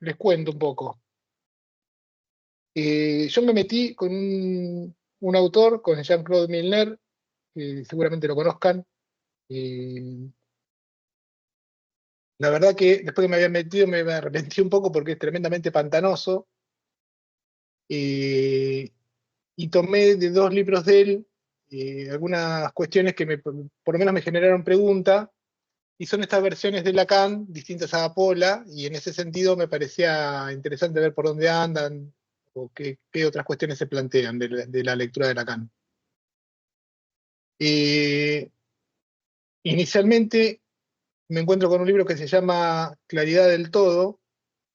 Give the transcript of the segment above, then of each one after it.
les cuento un poco. Yo me metí con un autor, con Jean-Claude Milner, que seguramente lo conozcan. Eh, la verdad que después que me había metido me arrepentí un poco porque es tremendamente pantanoso. Eh, y tomé de dos libros de él algunas cuestiones que por lo menos me generaron pregunta, y son estas versiones de Lacan distintas a Pola, y en ese sentido me parecía interesante ver por dónde andan o qué otras cuestiones se plantean de la lectura de Lacan. Eh, Inicialmente me encuentro con un libro que se llama Claridad del Todo,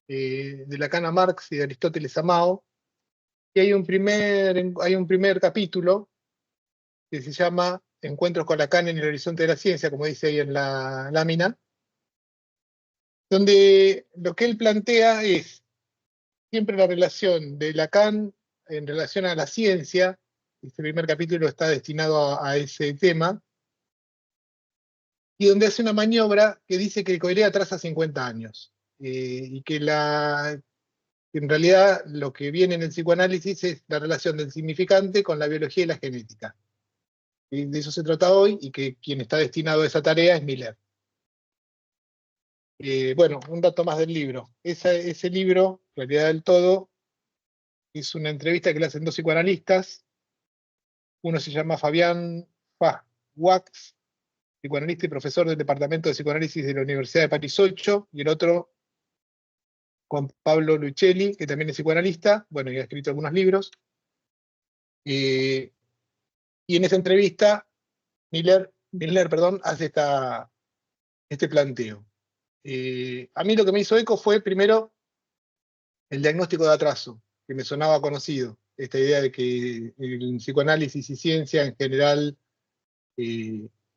de Lacan a Marx y de Aristóteles a Mao, y hay un primer capítulo que se llama Encuentros con Lacan en el horizonte de la ciencia, como dice ahí en la lámina, donde lo que él plantea es siempre la relación de Lacan en relación a la ciencia. Este primer capítulo está destinado a ese tema, y donde hace una maniobra que dice que el Coiré atrasa 50 años, y que en realidad lo que viene en el psicoanálisis es la relación del significante con la biología y la genética. Y de eso se trata hoy, y que quien está destinado a esa tarea es Miller. Bueno, un dato más del libro. Ese libro, Claridad del Todo, es una entrevista que le hacen dos psicoanalistas. Uno se llama Fabián Wax, psicoanalista y profesor del Departamento de Psicoanálisis de la Universidad de París 8, y el otro con Pablo Lucelli, que también es psicoanalista, bueno, y ha escrito algunos libros. Y en esa entrevista, Miller, perdón, hace este planteo. A mí lo que me hizo eco fue, primero, el diagnóstico de atraso, que me sonaba conocido. Esta idea de que el psicoanálisis y ciencia en general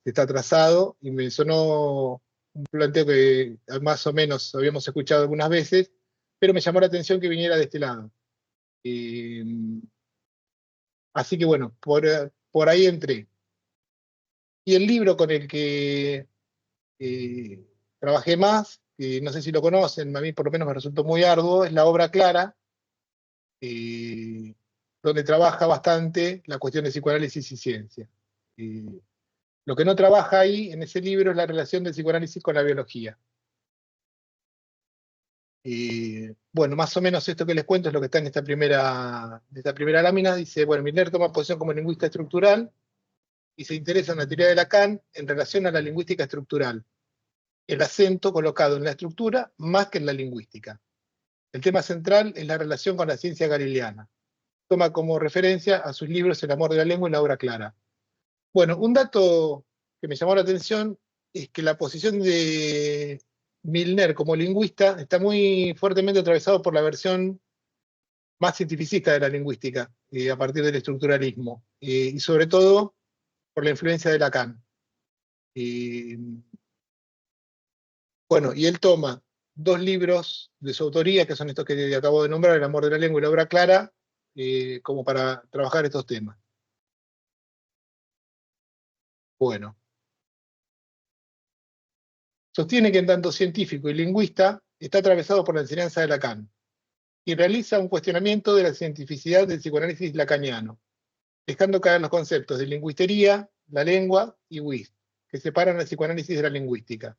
está atrasado, y me sonó un planteo que más o menos habíamos escuchado algunas veces, pero me llamó la atención que viniera de este lado. Eh, Así que bueno, por ahí entré. Y el libro con el que trabajé más, que no sé si lo conocen, a mí por lo menos me resultó muy arduo, es la obra Clara, donde trabaja bastante la cuestión de psicoanálisis y ciencia. Eh, lo que no trabaja ahí en ese libro es la relación del psicoanálisis con la biología. Bueno, más o menos esto que les cuento es lo que está en esta primera lámina. Dice, bueno, Miller toma posición como lingüista estructural y se interesa en la teoría de Lacan en relación a la lingüística estructural, el acento colocado en la estructura más que en la lingüística. El tema central es la relación con la ciencia galileana. Toma como referencia a sus libros El amor de la lengua y La obra clara. Bueno, un dato que me llamó la atención es que la posición de Milner como lingüista está muy fuertemente atravesado por la versión más cientificista de la lingüística, a partir del estructuralismo, y sobre todo por la influencia de Lacan. Eh, bueno, y él toma dos libros de su autoría, que son estos que acabo de nombrar, El amor de la lengua y La obra clara, como para trabajar estos temas. Bueno, sostiene que en tanto científico y lingüista está atravesado por la enseñanza de Lacan, y realiza un cuestionamiento de la cientificidad del psicoanálisis lacaniano, dejando caer los conceptos de lingüistería, la lengua y Wyss, que separan el psicoanálisis de la lingüística.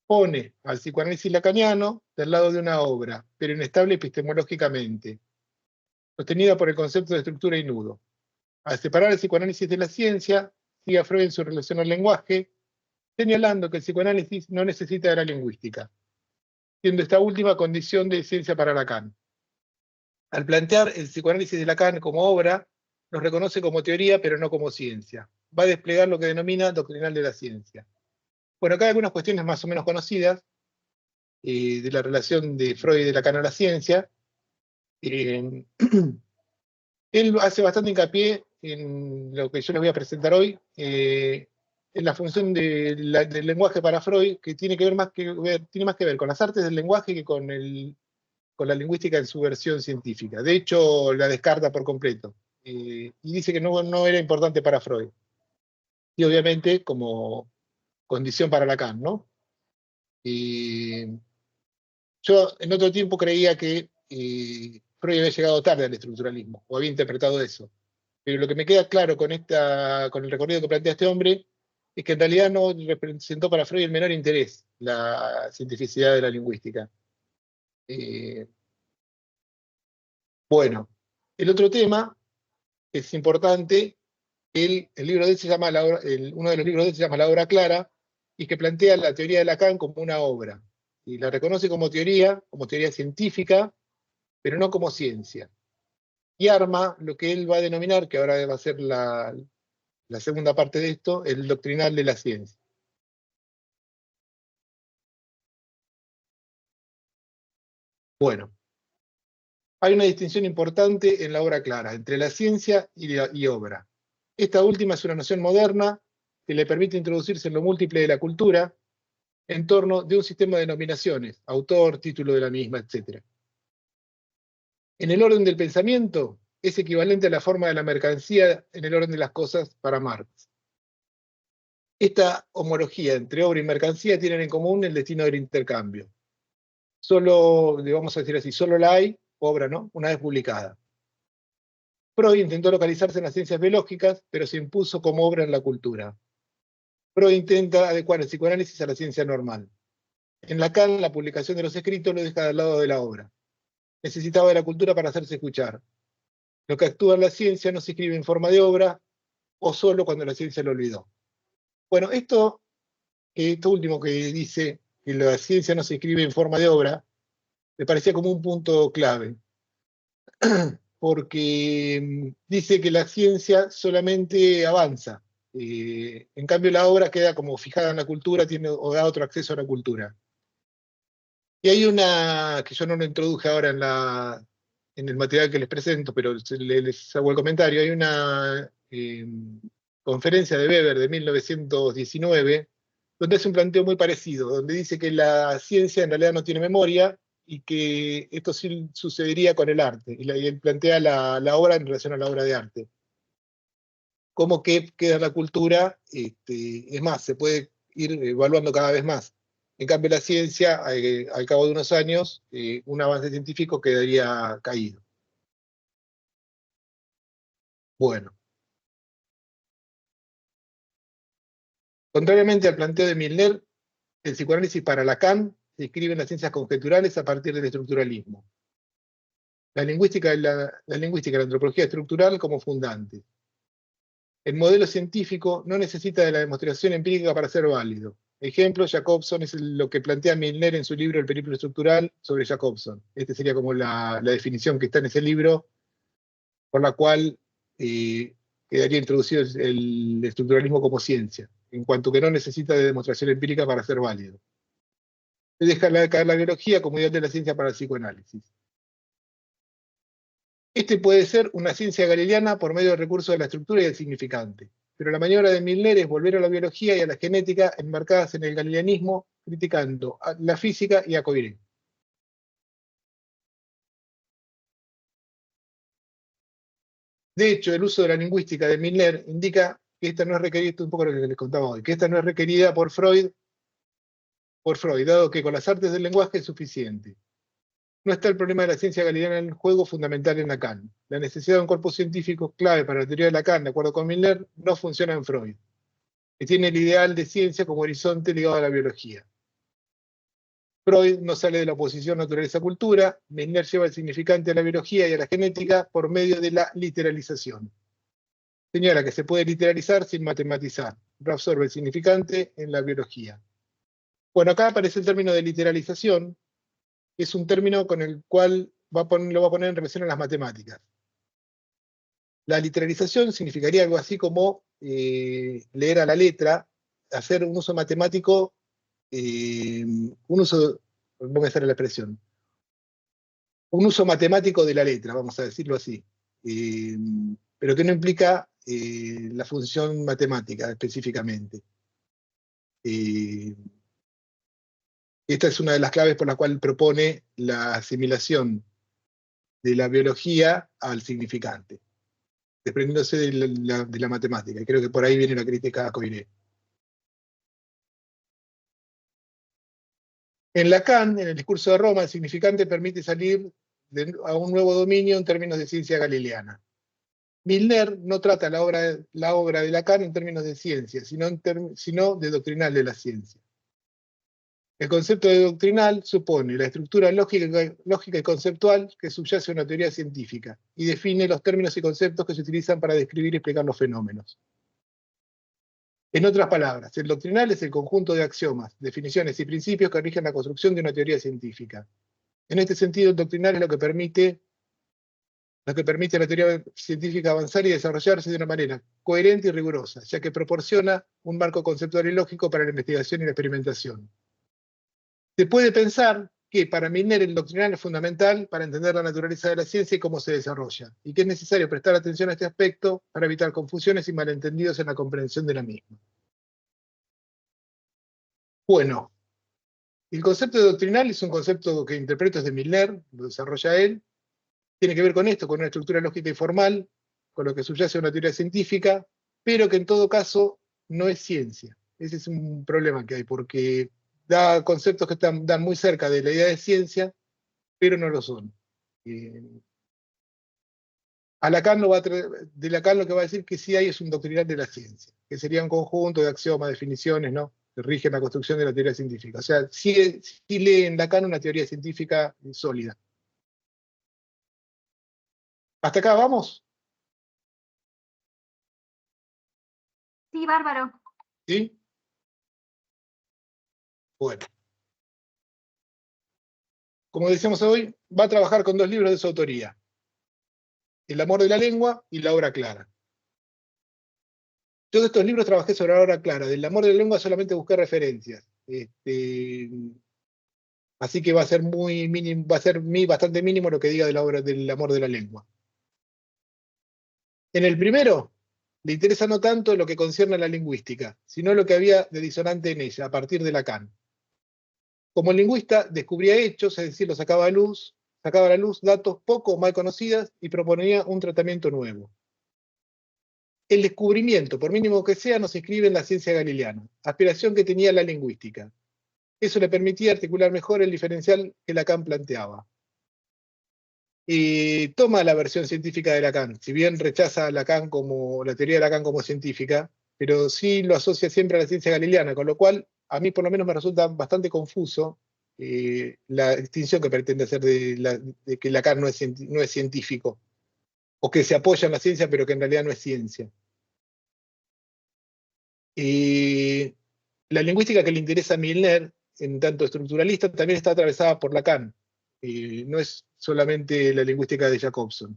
Pone al psicoanálisis lacaniano del lado de una obra, pero inestable epistemológicamente, sostenida por el concepto de estructura y nudo. Al separar el psicoanálisis de la ciencia, sigue a Freud en su relación al lenguaje, señalando que el psicoanálisis no necesita de la lingüística, siendo esta última condición de ciencia para Lacan. Al plantear el psicoanálisis de Lacan como obra, los reconoce como teoría, pero no como ciencia. Va a desplegar lo que denomina doctrinal de la ciencia. Bueno, acá hay algunas cuestiones más o menos conocidas de la relación de Freud y de Lacan a la ciencia. Eh, Él hace bastante hincapié en lo que yo les voy a presentar hoy, en la función del lenguaje para Freud, que tiene tiene más que ver con las artes del lenguaje que con la lingüística en su versión científica. De hecho, la descarta por completo. Y dice que no era importante para Freud. Y obviamente como condición para Lacan, ¿no? Yo en otro tiempo creía que Freud había llegado tarde al estructuralismo, o había interpretado eso. Pero lo que me queda claro con el recorrido que plantea este hombre es que en realidad no representó para Freud el menor interés la cientificidad de la lingüística. Eh, bueno, el otro tema que es importante, el libro de él se llama uno de los libros de él se llama La obra clara, y que plantea la teoría de Lacan como una obra. Y la reconoce como teoría científica, pero no como ciencia. Y arma lo que él va a denominar, que ahora va a ser la segunda parte de esto, el doctrinal de la ciencia. Bueno, hay una distinción importante en la obra clara entre la ciencia y obra. Esta última es una noción moderna que le permite introducirse en lo múltiple de la cultura en torno de un sistema de denominaciones, autor, título de la misma, etc. En el orden del pensamiento, es equivalente a la forma de la mercancía en el orden de las cosas para Marx. Esta homología entre obra y mercancía tienen en común el destino del intercambio. Solo, vamos a decir así, solo la hay, obra, ¿no? Una vez publicada. Freud intentó localizarse en las ciencias biológicas, pero se impuso como obra en la cultura. Freud intenta adecuar el psicoanálisis a la ciencia normal. En Lacan, la publicación de los escritos lo deja al lado de la obra. Necesitaba de la cultura para hacerse escuchar. Lo que actúa en la ciencia no se escribe en forma de obra o solo cuando la ciencia lo olvidó. Bueno, esto último que dice que la ciencia no se escribe en forma de obra, me parecía como un punto clave, porque dice que la ciencia solamente avanza. En cambio, la obra queda como fijada en la cultura, o da otro acceso a la cultura. Y hay una, que yo no lo introduje ahora en el material que les presento, pero les hago el comentario, hay una conferencia de Weber de 1919, donde hace un planteo muy parecido, donde dice que la ciencia en realidad no tiene memoria y que esto sí sucedería con el arte. Y él plantea la obra en relación a la obra de arte. Cómo que queda la cultura, es más, se puede ir evaluando cada vez más. En cambio, la ciencia, al cabo de unos años, un avance científico quedaría caído. Bueno, contrariamente al planteo de Milner, el psicoanálisis para Lacan se inscribe en las ciencias conjeturales a partir del estructuralismo. La lingüística y la antropología estructural como fundantes. El modelo científico no necesita de la demostración empírica para ser válido. Ejemplo, Jacobson es lo que plantea Milner en su libro El periplo estructural sobre Jacobson. Este sería como la definición que está en ese libro, por la cual quedaría introducido el estructuralismo como ciencia, en cuanto que no necesita de demostración empírica para ser válido. Se deja caer la biología como ideal de la ciencia para el psicoanálisis. Este puede ser una ciencia galileana por medio del recurso de la estructura y del significante. Pero la maniobra de Milner es volver a la biología y a la genética enmarcadas en el galileanismo, criticando a la física y a Coiré. De hecho, el uso de la lingüística de Milner indica que esta no es requerida, esto es un poco lo que les contaba hoy, que esta no es requerida por Freud, dado que con las artes del lenguaje es suficiente. No está el problema de la ciencia galileana en el juego fundamental en Lacan. La necesidad de un cuerpo científico clave para la teoría de Lacan, de acuerdo con Milner, no funciona en Freud, que tiene el ideal de ciencia como horizonte ligado a la biología. Freud no sale de la oposición naturaleza-cultura, Milner lleva el significante a la biología y a la genética por medio de la literalización. Señala que se puede literalizar sin matematizar, reabsorbe el significante en la biología. Bueno, acá aparece el término de literalización, que es un término con el cual lo va a poner en relación a las matemáticas. La literalización significaría algo así como leer a la letra, hacer un uso matemático, no me sale la expresión, un uso matemático de la letra, vamos a decirlo así, eh, pero que no implica la función matemática específicamente. Eh, Esta es una de las claves por la cual propone la asimilación de la biología al significante, desprendiéndose de la matemática. Y creo que por ahí viene la crítica a Coiré. En Lacan, en el discurso de Roma, el significante permite salir a un nuevo dominio en términos de ciencia galileana. Milner no trata la obra de Lacan en términos de ciencia, sino de doctrinal de la ciencia. El concepto de doctrinal supone la estructura lógica y conceptual que subyace a una teoría científica y define los términos y conceptos que se utilizan para describir y explicar los fenómenos. En otras palabras, el doctrinal es el conjunto de axiomas, definiciones y principios que rigen la construcción de una teoría científica. En este sentido, el doctrinal es lo que permite a la teoría científica avanzar y desarrollarse de una manera coherente y rigurosa, ya que proporciona un marco conceptual y lógico para la investigación y la experimentación. Se puede pensar que para Milner el doctrinal es fundamental para entender la naturaleza de la ciencia y cómo se desarrolla, y que es necesario prestar atención a este aspecto para evitar confusiones y malentendidos en la comprensión de la misma. Bueno, el concepto de doctrinal es un concepto que interpreto desde Milner, lo desarrolla él, tiene que ver con esto, con una estructura lógica y formal, con lo que subyace a una teoría científica, pero que en todo caso no es ciencia. Ese es un problema que hay, porque da conceptos que dan muy cerca de la idea de ciencia, pero no lo son. De Lacan lo que va a decir que sí hay es un doctrinal de la ciencia, que sería un conjunto de axiomas, definiciones, ¿no?, que rigen la construcción de la teoría científica. O sea, sí lee en Lacan una teoría científica sólida. ¿Hasta acá vamos? Sí, bárbaro. ¿Sí? Bueno. Como decíamos hoy, va a trabajar con dos libros de su autoría: El amor de la lengua y La obra clara. Yo de estos libros trabajé sobre La obra clara. Del amor de la lengua solamente busqué referencias. Así que va a ser muy mínimo, va a ser bastante mínimo lo que diga de la obra del amor de la lengua. En el primero, le interesa no tanto lo que concierne a la lingüística, sino lo que había de disonante en ella, a partir de Lacan. Como lingüista, descubría hechos, es decir, sacaba a la luz datos poco o mal conocidas y proponía un tratamiento nuevo. El descubrimiento, por mínimo que sea, no se inscribe en la ciencia galileana, aspiración que tenía la lingüística. Eso le permitía articular mejor el diferencial que Lacan planteaba. Y toma la versión científica de Lacan, si bien rechaza a Lacan como la teoría de Lacan como científica, pero sí lo asocia siempre a la ciencia galileana, con lo cual a mí por lo menos me resulta bastante confuso la distinción que pretende hacer de que Lacan no es científico, o que se apoya en la ciencia pero que en realidad no es ciencia. La lingüística que le interesa a Milner, en tanto estructuralista, también está atravesada por Lacan. No es solamente la lingüística de Jacobson.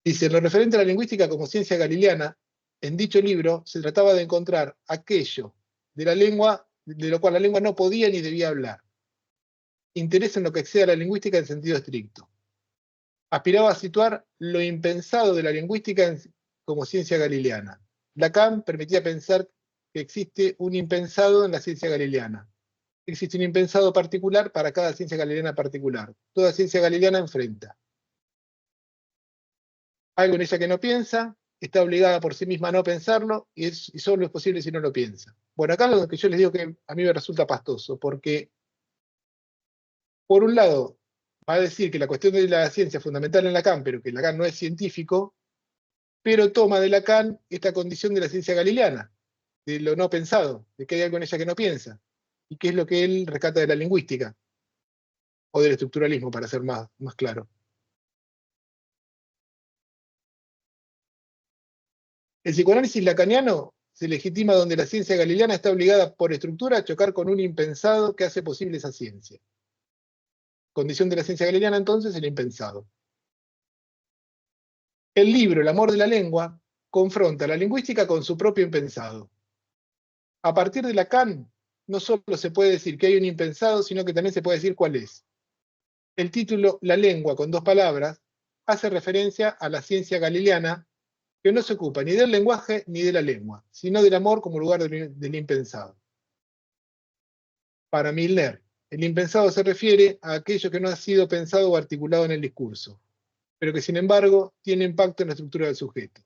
Dice, en lo referente a la lingüística como ciencia galileana, en dicho libro se trataba de encontrar aquello de la lengua, de lo cual la lengua no podía ni debía hablar. Interés en lo que exceda la lingüística en sentido estricto. Aspiraba a situar lo impensado de la lingüística como ciencia galileana. Lacan permitía pensar que existe un impensado en la ciencia galileana. Existe un impensado particular para cada ciencia galileana particular. Toda ciencia galileana enfrenta algo en ella que no piensa, está obligada por sí misma a no pensarlo, y solo es posible si no lo piensa. Bueno, acá lo que yo les digo que a mí me resulta pastoso, porque por un lado va a decir que la cuestión de la ciencia es fundamental en Lacan, pero que Lacan no es científico, pero toma de Lacan esta condición de la ciencia galileana, de lo no pensado, de que hay algo en ella que no piensa, y que es lo que él rescata de la lingüística, o del estructuralismo, para ser más claro. El psicoanálisis lacaniano se legitima donde la ciencia galileana está obligada por estructura a chocar con un impensado que hace posible esa ciencia. Condición de la ciencia galileana, entonces, el impensado. El libro El amor de la lengua confronta la lingüística con su propio impensado. A partir de Lacan, no solo se puede decir que hay un impensado, sino que también se puede decir cuál es. El título La lengua, con dos palabras, hace referencia a la ciencia galileana, que no se ocupa ni del lenguaje ni de la lengua, sino del amor como lugar del impensado. Para Milner, el impensado se refiere a aquello que no ha sido pensado o articulado en el discurso, pero que sin embargo tiene impacto en la estructura del sujeto.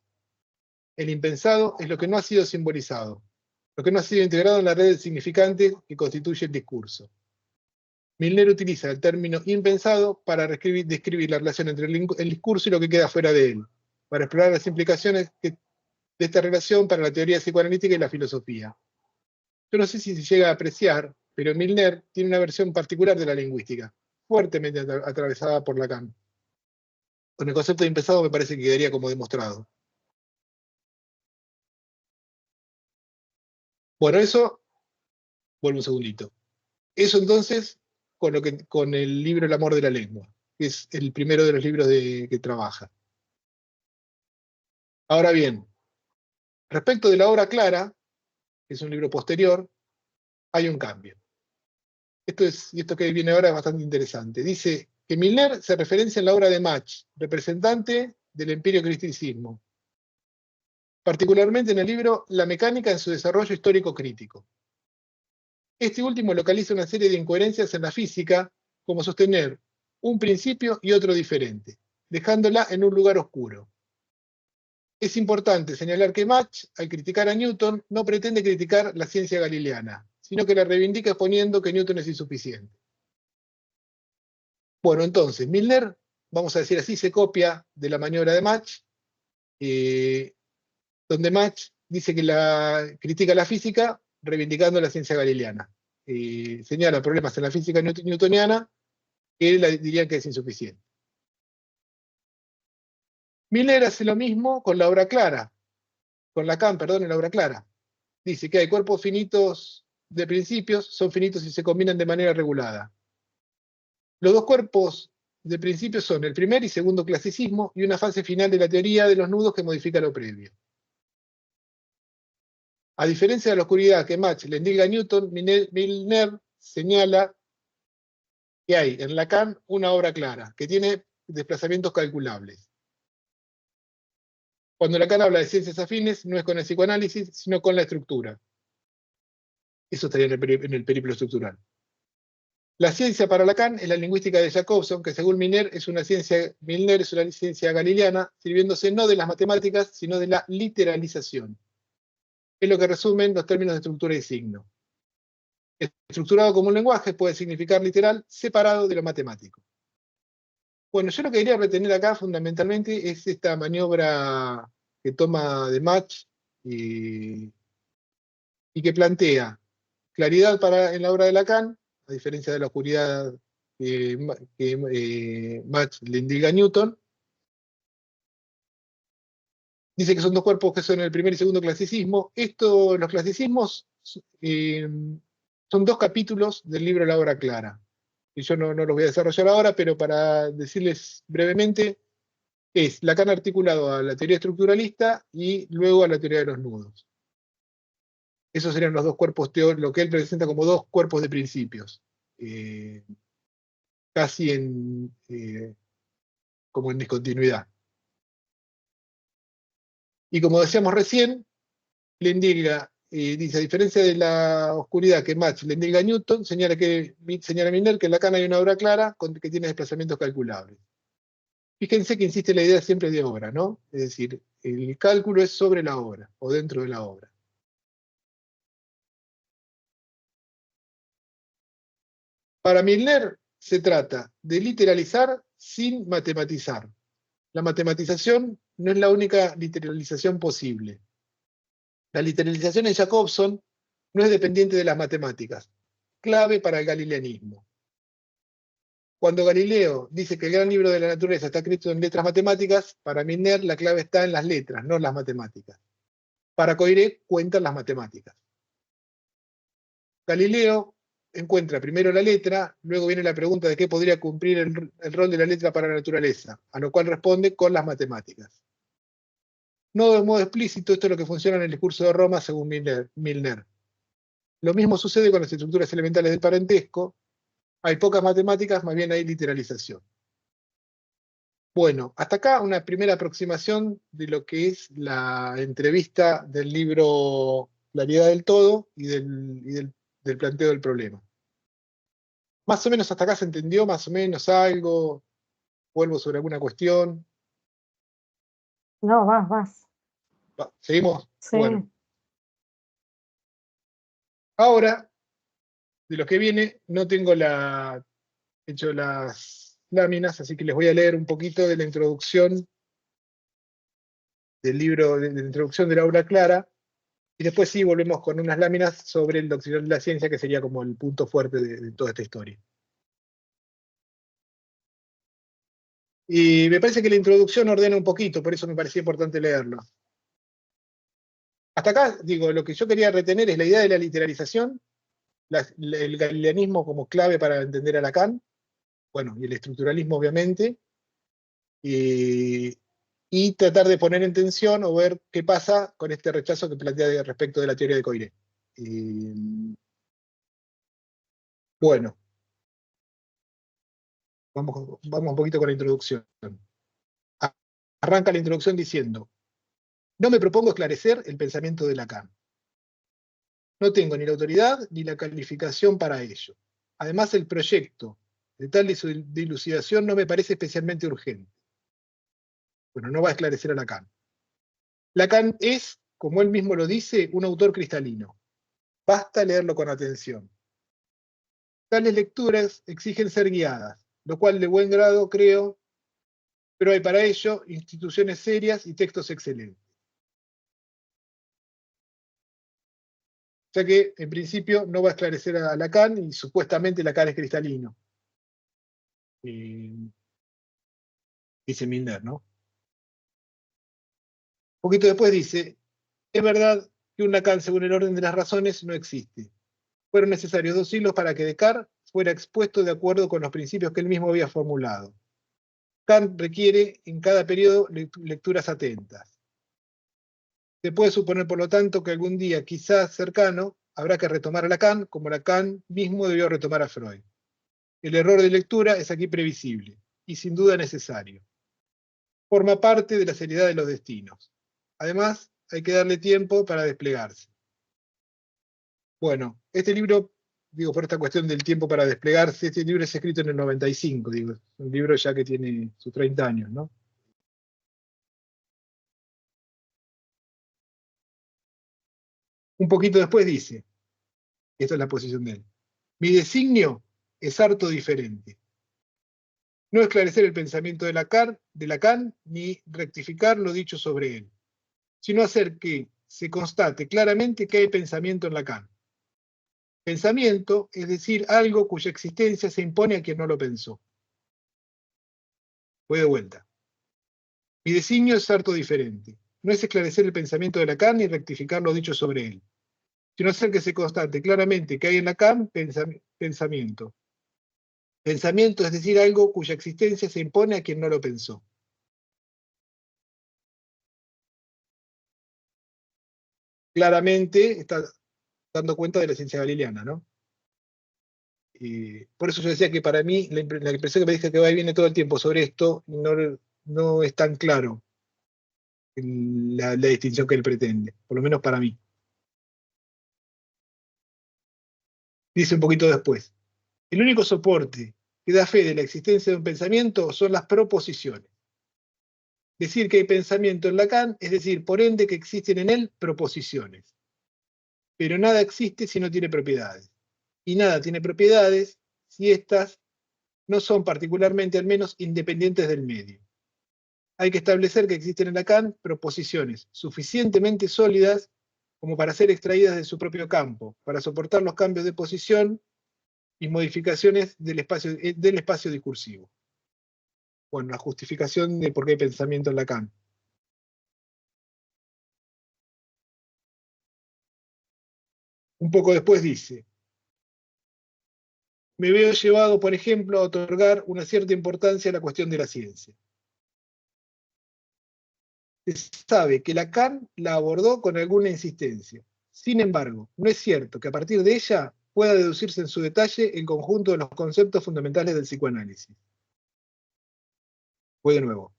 El impensado es lo que no ha sido simbolizado, lo que no ha sido integrado en la red de significantes que constituye el discurso. Milner utiliza el término impensado para describir la relación entre el discurso y lo que queda fuera de él, para explorar las implicaciones de esta relación para la teoría psicoanalítica y la filosofía. Yo no sé si se llega a apreciar, pero Milner tiene una versión particular de la lingüística, fuertemente atravesada por Lacan. Con el concepto de impensado me parece que quedaría como demostrado. Bueno, eso, vuelvo un segundito. Eso entonces, con el libro El amor de la lengua, que es el primero de los libros que trabaja. Ahora bien, respecto de la obra Clara, que es un libro posterior, hay un cambio. Y esto que viene ahora es bastante interesante. Dice que Milner se referencia en la obra de Mach, representante del empirio-criticismo, particularmente en el libro La mecánica en su desarrollo histórico crítico. Este último localiza una serie de incoherencias en la física, como sostener un principio y otro diferente, dejándola en un lugar oscuro. Es importante señalar que Mach, al criticar a Newton, no pretende criticar la ciencia galileana, sino que la reivindica exponiendo que Newton es insuficiente. Bueno, entonces, Milner, vamos a decir así, se copia de la maniobra de Mach, donde Mach dice que critica la física reivindicando la ciencia galileana. Señala problemas en la física newtoniana que él diría que es insuficiente. Milner hace lo mismo con la obra Clara, con Lacan, perdón, en la obra Clara. Dice que hay cuerpos finitos de principios, son finitos y se combinan de manera regulada. Los dos cuerpos de principios son el primer y segundo clasicismo y una fase final de la teoría de los nudos que modifica lo previo. A diferencia de la oscuridad que Mach le endilga a Newton, Milner señala que hay en Lacan una obra clara, que tiene desplazamientos calculables. Cuando Lacan habla de ciencias afines, no es con el psicoanálisis, sino con la estructura. Eso estaría en el periplo estructural. La ciencia para Lacan es la lingüística de Jacobson, que según Milner es una ciencia galileana, sirviéndose no de las matemáticas, sino de la literalización. Es lo que resumen los términos de estructura y signo. Estructurado como un lenguaje puede significar literal, separado de lo matemático. Bueno, yo lo que quería retener acá fundamentalmente es esta maniobra que toma de Mach y que plantea claridad en la obra de Lacan, a diferencia de la oscuridad que Mach le indica a Newton. Dice que son dos cuerpos que son el primer y segundo clasicismo. Los clasicismos son dos capítulos del libro La obra clara. Y yo no los voy a desarrollar ahora, pero para decirles brevemente, es Lacan articulado a la teoría estructuralista y luego a la teoría de los nudos. Esos serían los dos cuerpos teóricos, lo que él presenta como dos cuerpos de principios. Casi como en discontinuidad. Y como decíamos recién, le indica, dice, a diferencia de la oscuridad que Mach le indica a Newton, señala Milner que en Lacan hay una obra clara que tiene desplazamientos calculables. Fíjense que insiste la idea siempre de obra, ¿no? Es decir, el cálculo es sobre la obra, o dentro de la obra. Para Milner se trata de literalizar sin matematizar. La matematización no es la única literalización posible. La literalización en Jacobson no es dependiente de las matemáticas, clave para el galileanismo. Cuando Galileo dice que el gran libro de la naturaleza está escrito en letras matemáticas, para Milner la clave está en las letras, no en las matemáticas. Para Coiré cuentan las matemáticas. Galileo encuentra primero la letra, luego viene la pregunta de qué podría cumplir el rol de la letra para la naturaleza, a lo cual responde con las matemáticas. No de modo explícito, esto es lo que funciona en el discurso de Roma según Milner. Lo mismo sucede con las estructuras elementales del parentesco. Hay pocas matemáticas, más bien hay literalización. Bueno, hasta acá una primera aproximación de lo que es la entrevista del libro Claridad del Todo y del planteo del problema. Más o menos hasta acá se entendió, más o menos algo. Vuelvo sobre alguna cuestión. No, vas. ¿Seguimos? Sí. Bueno. Ahora, de lo que viene, no tengo hecho las láminas, así que les voy a leer un poquito de la introducción del libro, de la introducción del aula clara, y después sí volvemos con unas láminas sobre el doctrinal de la ciencia, que sería como el punto fuerte de toda esta historia. Y me parece que la introducción ordena un poquito, por eso me parecía importante leerlo. Hasta acá, digo, lo que yo quería retener es la idea de la literalización, el galileanismo como clave para entender a Lacan, bueno, y el estructuralismo obviamente, y tratar de poner en tensión o ver qué pasa con este rechazo que plantea respecto de la teoría de Coiré. Bueno, vamos un poquito con la introducción. Arranca la introducción diciendo: no me propongo esclarecer el pensamiento de Lacan. No tengo ni la autoridad ni la calificación para ello. Además, el proyecto de tal dilucidación no me parece especialmente urgente. Bueno, no va a esclarecer a Lacan. Lacan es, como él mismo lo dice, un autor cristalino. Basta leerlo con atención. Tales lecturas exigen ser guiadas, lo cual de buen grado creo, pero hay para ello instituciones serias y textos excelentes. O sea que, en principio, no va a esclarecer a Lacan y supuestamente Lacan es cristalino. Dice Milner, ¿no? Un poquito después dice: es verdad que un Lacan según el orden de las razones no existe. Fueron necesarios 2 siglos para que Descartes fuera expuesto de acuerdo con los principios que él mismo había formulado. Kant requiere en cada periodo lecturas atentas. Se puede suponer, por lo tanto, que algún día, quizás cercano, habrá que retomar a Lacan, como Lacan mismo debió retomar a Freud. El error de lectura es aquí previsible, y sin duda necesario. Forma parte de la seriedad de los destinos. Además, hay que darle tiempo para desplegarse. Bueno, este libro, digo, por esta cuestión del tiempo para desplegarse, este libro es escrito en el 95, digo, es un libro ya que tiene sus 30 años, ¿no? Un poquito después dice, esta es la posición de él: mi designio es harto diferente. No esclarecer el pensamiento de Lacan ni rectificar lo dicho sobre él, sino hacer que se constate claramente que hay pensamiento en Lacan. Pensamiento es decir algo cuya existencia se impone a quien no lo pensó. Voy de vuelta. Mi designio es harto diferente. No es esclarecer el pensamiento de Lacan ni rectificar lo dicho sobre él, sino hacer que se constate claramente que hay en Lacan pensamiento. Pensamiento es decir algo cuya existencia se impone a quien no lo pensó. Claramente está dando cuenta de la ciencia galileana, ¿no? Por eso yo decía que para mí la impresión que me dice que va y viene todo el tiempo sobre esto no es tan claro la distinción que él pretende, por lo menos para mí. Dice un poquito después: el único soporte que da fe de la existencia de un pensamiento son las proposiciones. Decir que hay pensamiento en Lacan es decir, por ende, que existen en él proposiciones. Pero nada existe si no tiene propiedades. Y nada tiene propiedades si éstas no son particularmente, al menos, independientes del medio. Hay que establecer que existen en Lacan proposiciones suficientemente sólidas como para ser extraídas de su propio campo, para soportar los cambios de posición y modificaciones del espacio discursivo. Bueno, la justificación de por qué hay pensamiento en Lacan. Un poco después dice: me veo llevado, por ejemplo, a otorgar una cierta importancia a la cuestión de la ciencia. Se sabe que Lacan la abordó con alguna insistencia. Sin embargo, no es cierto que a partir de ella pueda deducirse en su detalle el conjunto de los conceptos fundamentales del psicoanálisis. Voy de nuevo.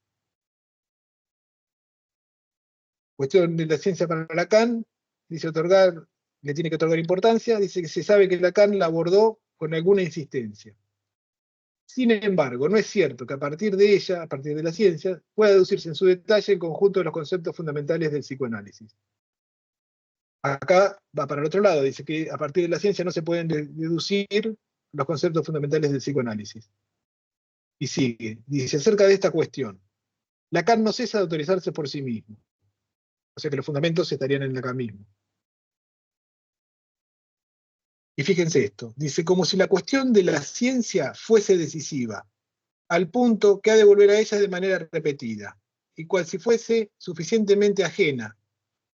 Cuestión de la ciencia para Lacan, dice le tiene que otorgar importancia, dice que se sabe que Lacan la abordó con alguna insistencia. Sin embargo, no es cierto que a partir de ella, a partir de la ciencia, pueda deducirse en su detalle el conjunto de los conceptos fundamentales del psicoanálisis. Acá va para el otro lado, dice que a partir de la ciencia no se pueden deducir los conceptos fundamentales del psicoanálisis. Y sigue, dice, acerca de esta cuestión, Lacan no cesa de autorizarse por sí mismo. O sea que los fundamentos estarían en Lacan mismo. Y fíjense esto, dice, como si la cuestión de la ciencia fuese decisiva, al punto que ha de volver a ella de manera repetida, y cual si fuese suficientemente ajena,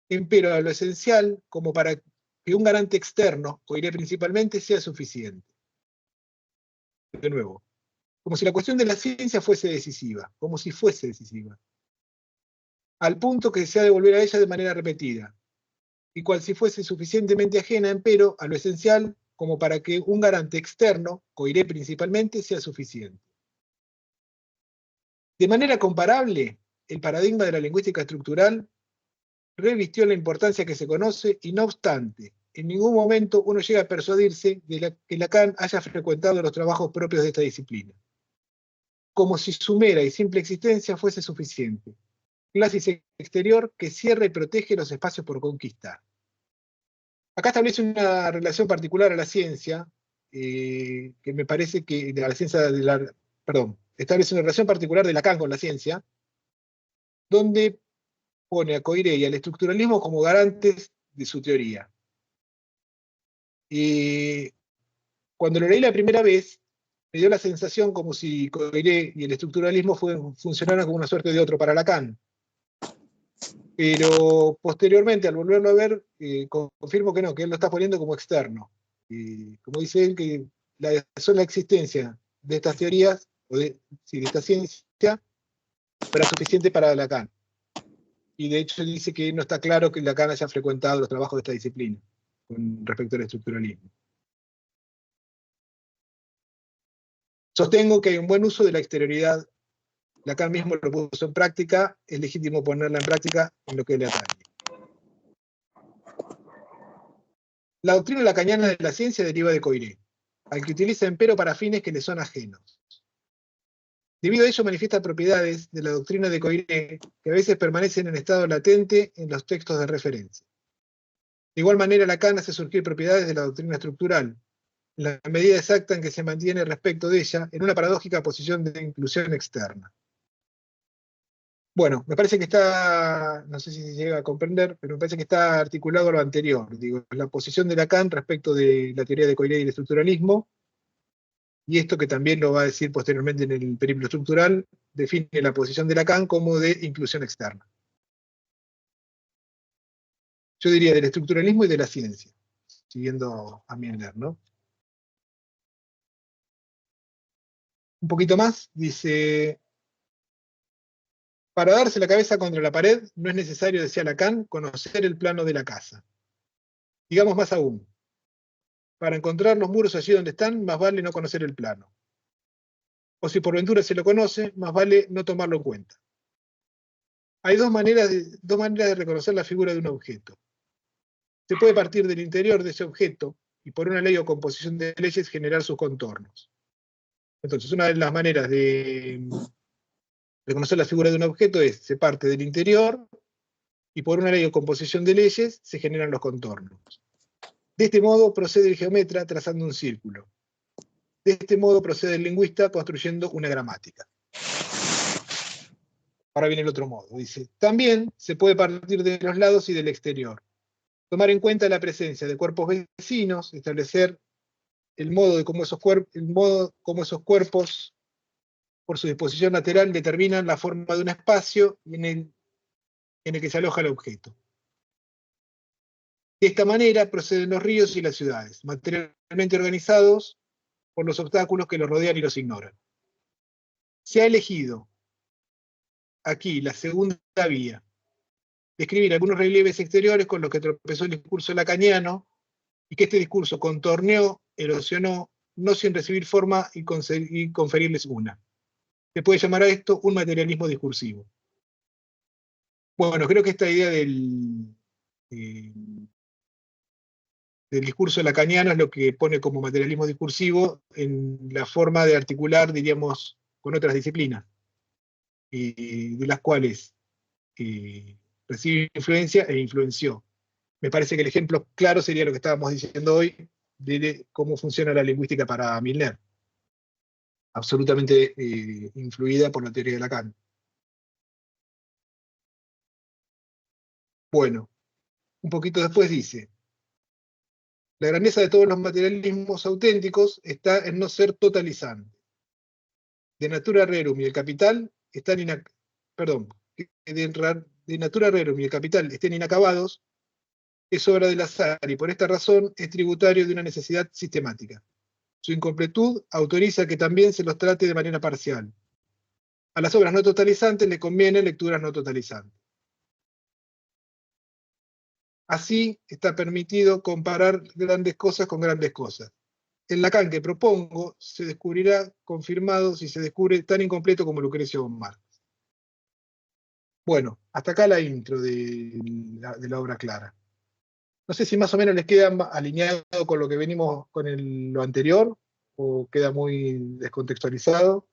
empero a lo esencial como para que un garante externo, oiré principalmente, sea suficiente. De nuevo, como si la cuestión de la ciencia fuese decisiva, como si fuese decisiva, al punto que se ha de volver a ella de manera repetida, y cual si fuese suficientemente ajena, empero, a lo esencial, como para que un garante externo, oiré principalmente, sea suficiente. De manera comparable, el paradigma de la lingüística estructural revistió la importancia que se conoce y no obstante, en ningún momento uno llega a persuadirse de que Lacan haya frecuentado los trabajos propios de esta disciplina, como si su mera y simple existencia fuese suficiente, clase exterior que cierra y protege los espacios por conquistar. Acá establece una relación particular a la ciencia, que me parece que de la ciencia de la, perdón, establece una relación particular de Lacan con la ciencia, donde pone a Coiré y al estructuralismo como garantes de su teoría. Y cuando lo leí la primera vez, me dio la sensación como si Coiré y el estructuralismo funcionaran como una suerte de otro para Lacan. Pero posteriormente, al volverlo a ver, confirmo que no, que él lo está poniendo como externo. Y como dice él, que la sola existencia de estas teorías, o de esta ciencia, era suficiente para Lacan. Y de hecho dice que no está claro que Lacan haya frecuentado los trabajos de esta disciplina con respecto al estructuralismo. Sostengo que hay un buen uso de la exterioridad. Lacan mismo lo puso en práctica, es legítimo ponerla en práctica en lo que le atañe. La doctrina lacaniana de la ciencia deriva de Coiré, al que utiliza empero para fines que le son ajenos. Debido a ello manifiesta propiedades de la doctrina de Coiré que a veces permanecen en estado latente en los textos de referencia. De igual manera, Lacan hace surgir propiedades de la doctrina estructural, en la medida exacta en que se mantiene respecto de ella en una paradójica posición de inclusión externa. Bueno, me parece que está, no sé si se llega a comprender, pero me parece que está articulado a lo anterior. Digo, la posición de Lacan respecto de la teoría de Coiré y el estructuralismo, y esto que también lo va a decir posteriormente en el periplo estructural, define la posición de Lacan como de inclusión externa. Yo diría del estructuralismo y de la ciencia, siguiendo a Mienler, ¿no? Un poquito más, dice, para darse la cabeza contra la pared no es necesario, decía Lacan, conocer el plano de la casa. Digamos más aún, para encontrar los muros allí donde están, más vale no conocer el plano. O si por ventura se lo conoce, más vale no tomarlo en cuenta. Hay dos maneras de reconocer la figura de un objeto. Se puede partir del interior de ese objeto y por una ley o composición de leyes generar sus contornos. Entonces, una de las maneras de reconocer la figura de un objeto es, se parte del interior y por una ley o composición de leyes se generan los contornos. De este modo procede el geometra trazando un círculo. De este modo procede el lingüista construyendo una gramática. Ahora viene el otro modo. Dice, también se puede partir de los lados y del exterior. Tomar en cuenta la presencia de cuerpos vecinos, establecer el modo de cómo esos cuerpos, por su disposición lateral, determinan la forma de un espacio en el que se aloja el objeto. De esta manera proceden los ríos y las ciudades, materialmente organizados por los obstáculos que los rodean y los ignoran. Se ha elegido aquí la segunda vía, describir algunos relieves exteriores con los que tropezó el discurso lacaniano y que este discurso contorneó, erosionó, no sin recibir forma y conferirles una. Se puede llamar a esto un materialismo discursivo. Bueno, creo que esta idea del discurso lacaniano es lo que pone como materialismo discursivo en la forma de articular, diríamos, con otras disciplinas, de las cuales recibe influencia e influenció. Me parece que el ejemplo claro sería lo que estábamos diciendo hoy, de cómo funciona la lingüística para Milner, absolutamente influida por la teoría de Lacan. Bueno, un poquito después dice: la grandeza de todos los materialismos auténticos está en no ser totalizante. De natura rerum y el capital están perdón, de natura rerum y el capital estén inacabados, es obra del azar y por esta razón es tributario de una necesidad sistemática. Su incompletud autoriza que también se los trate de manera parcial. A las obras no totalizantes le convienen lecturas no totalizantes. Así está permitido comparar grandes cosas con grandes cosas. El Lacan que propongo se descubrirá confirmado si se descubre tan incompleto como Lucrecio von Marx. Bueno, hasta acá la intro de la obra clara. No sé si más o menos les queda alineado con lo que venimos con lo anterior o queda muy descontextualizado.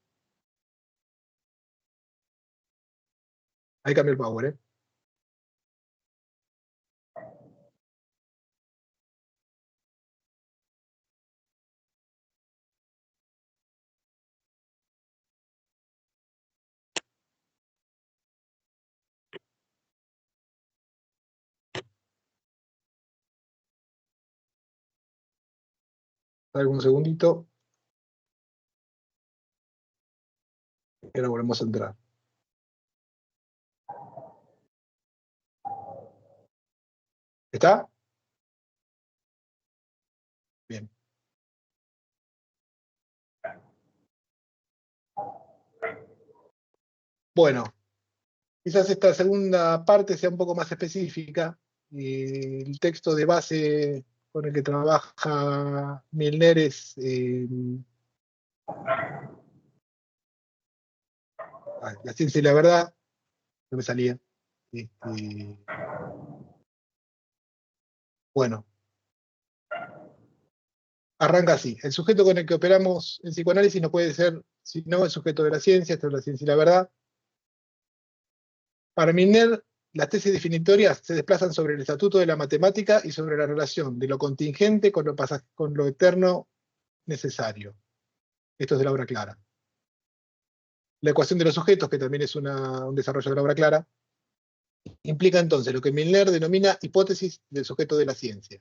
Ahí cambia el power, ¿eh? Un segundito. Y ahora volvemos a entrar. ¿Está? Bien. Bueno, quizás esta segunda parte sea un poco más específica. El texto de base con el que trabaja Milner es La ciencia y la verdad. No me salía. Bueno, arranca así. El sujeto con el que operamos en psicoanálisis no puede ser sino el sujeto de la ciencia, esto es la ciencia y la verdad. Para Milner, las tesis definitorias se desplazan sobre el estatuto de la matemática y sobre la relación de lo contingente con lo eterno necesario. Esto es de la obra clara. La ecuación de los sujetos, que también es un desarrollo de la obra clara, implica entonces lo que Milner denomina hipótesis del sujeto de la ciencia.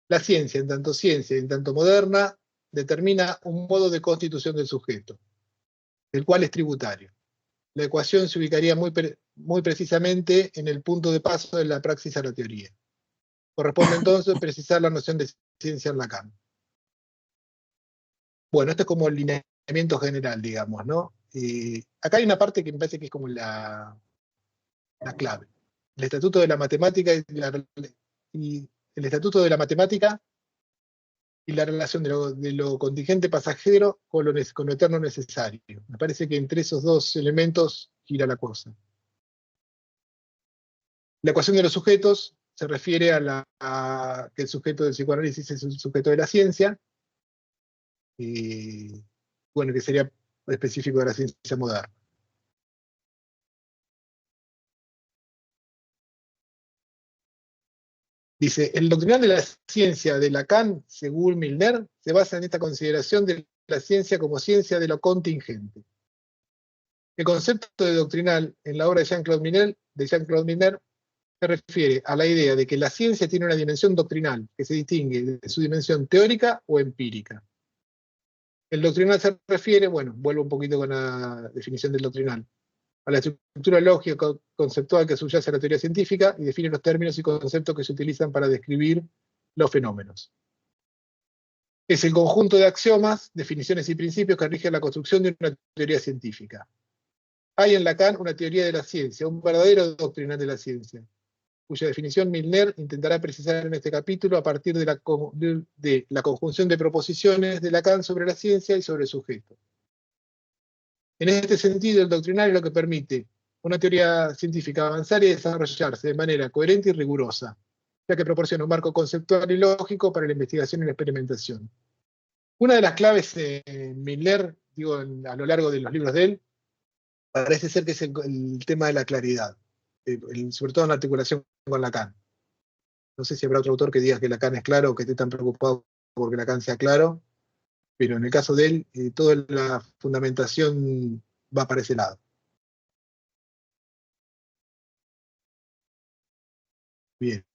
La ciencia, en tanto moderna, determina un modo de constitución del sujeto, del cual es tributario. La ecuación se ubicaría muy precisamente en el punto de paso de la praxis a la teoría. Corresponde entonces precisar la noción de ciencia en Lacan. Bueno, esto es como el lineamiento general, digamos, ¿no? Acá hay una parte que me parece que es como la clave. El estatuto de la matemática y el estatuto de la matemática y la relación de lo contingente pasajero con lo eterno necesario. Me parece que entre esos dos elementos gira la cosa. La ecuación de los sujetos se refiere a que el sujeto del psicoanálisis es el sujeto de la ciencia, bueno, que sería específico de la ciencia moderna. Dice, el doctrinal de la ciencia de Lacan, según Milner, se basa en esta consideración de la ciencia como ciencia de lo contingente. El concepto de doctrinal en la obra de Jean-Claude Milner se refiere a la idea de que la ciencia tiene una dimensión doctrinal que se distingue de su dimensión teórica o empírica. El doctrinal se refiere, bueno, vuelvo un poquito con la definición del doctrinal, a la estructura lógica conceptual que subyace a la teoría científica y define los términos y conceptos que se utilizan para describir los fenómenos. Es el conjunto de axiomas, definiciones y principios que rigen la construcción de una teoría científica. Hay en Lacan una teoría de la ciencia, un verdadero doctrinal de la ciencia, cuya definición Milner intentará precisar en este capítulo a partir de la conjunción de proposiciones de Lacan sobre la ciencia y sobre el sujeto. En este sentido, el doctrinal es lo que permite una teoría científica avanzar y desarrollarse de manera coherente y rigurosa, ya que proporciona un marco conceptual y lógico para la investigación y la experimentación. Una de las claves en Milner, digo, a lo largo de los libros de él, parece ser que es el tema de la claridad, sobre todo en la articulación con Lacan. No sé si habrá otro autor que diga que Lacan es claro o que esté tan preocupado porque Lacan sea claro, pero en el caso de él, toda la fundamentación va para ese lado. Bien.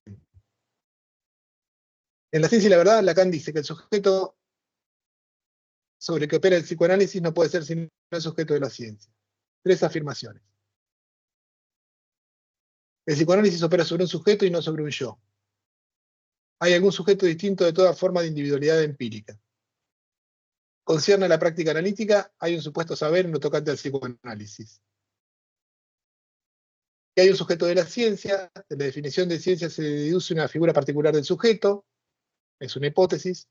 En La ciencia y la verdad, Lacan dice que el sujeto sobre el que opera el psicoanálisis no puede ser sino el sujeto de la ciencia. 3 afirmaciones. El psicoanálisis opera sobre un sujeto y no sobre un yo. Hay algún sujeto distinto de toda forma de individualidad empírica. Concierne a la práctica analítica, hay un supuesto saber en lo tocante al psicoanálisis. Que hay un sujeto de la ciencia, de la definición de ciencia se deduce una figura particular del sujeto, es una hipótesis,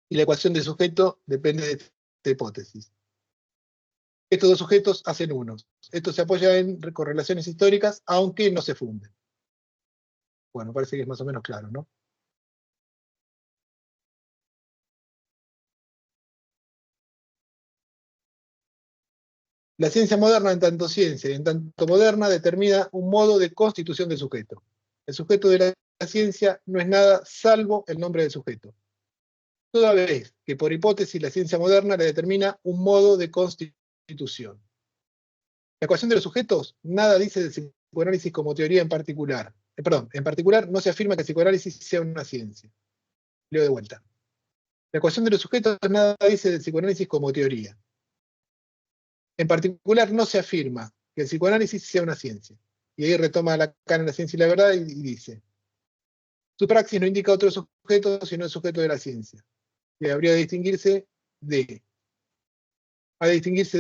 y la ecuación de sujeto depende de esta hipótesis. Estos dos sujetos hacen uno. Esto se apoya en correlaciones históricas, aunque no se funden. Bueno, parece que es más o menos claro, ¿no? La ciencia moderna, en tanto ciencia y en tanto moderna, determina un modo de constitución del sujeto. El sujeto de la ciencia no es nada salvo el nombre del sujeto. Toda vez que por hipótesis la ciencia moderna le determina un modo de constitución. La ecuación de los sujetos nada dice del psicoanálisis como teoría en particular. En particular no se afirma que el psicoanálisis sea una ciencia. Leo de vuelta. La ecuación de los sujetos nada dice del psicoanálisis como teoría. En particular no se afirma que el psicoanálisis sea una ciencia. Y ahí retoma Lacan en La ciencia y la verdad y dice: su praxis no indica otro sujeto sino el sujeto de la ciencia. Y habría de distinguirse de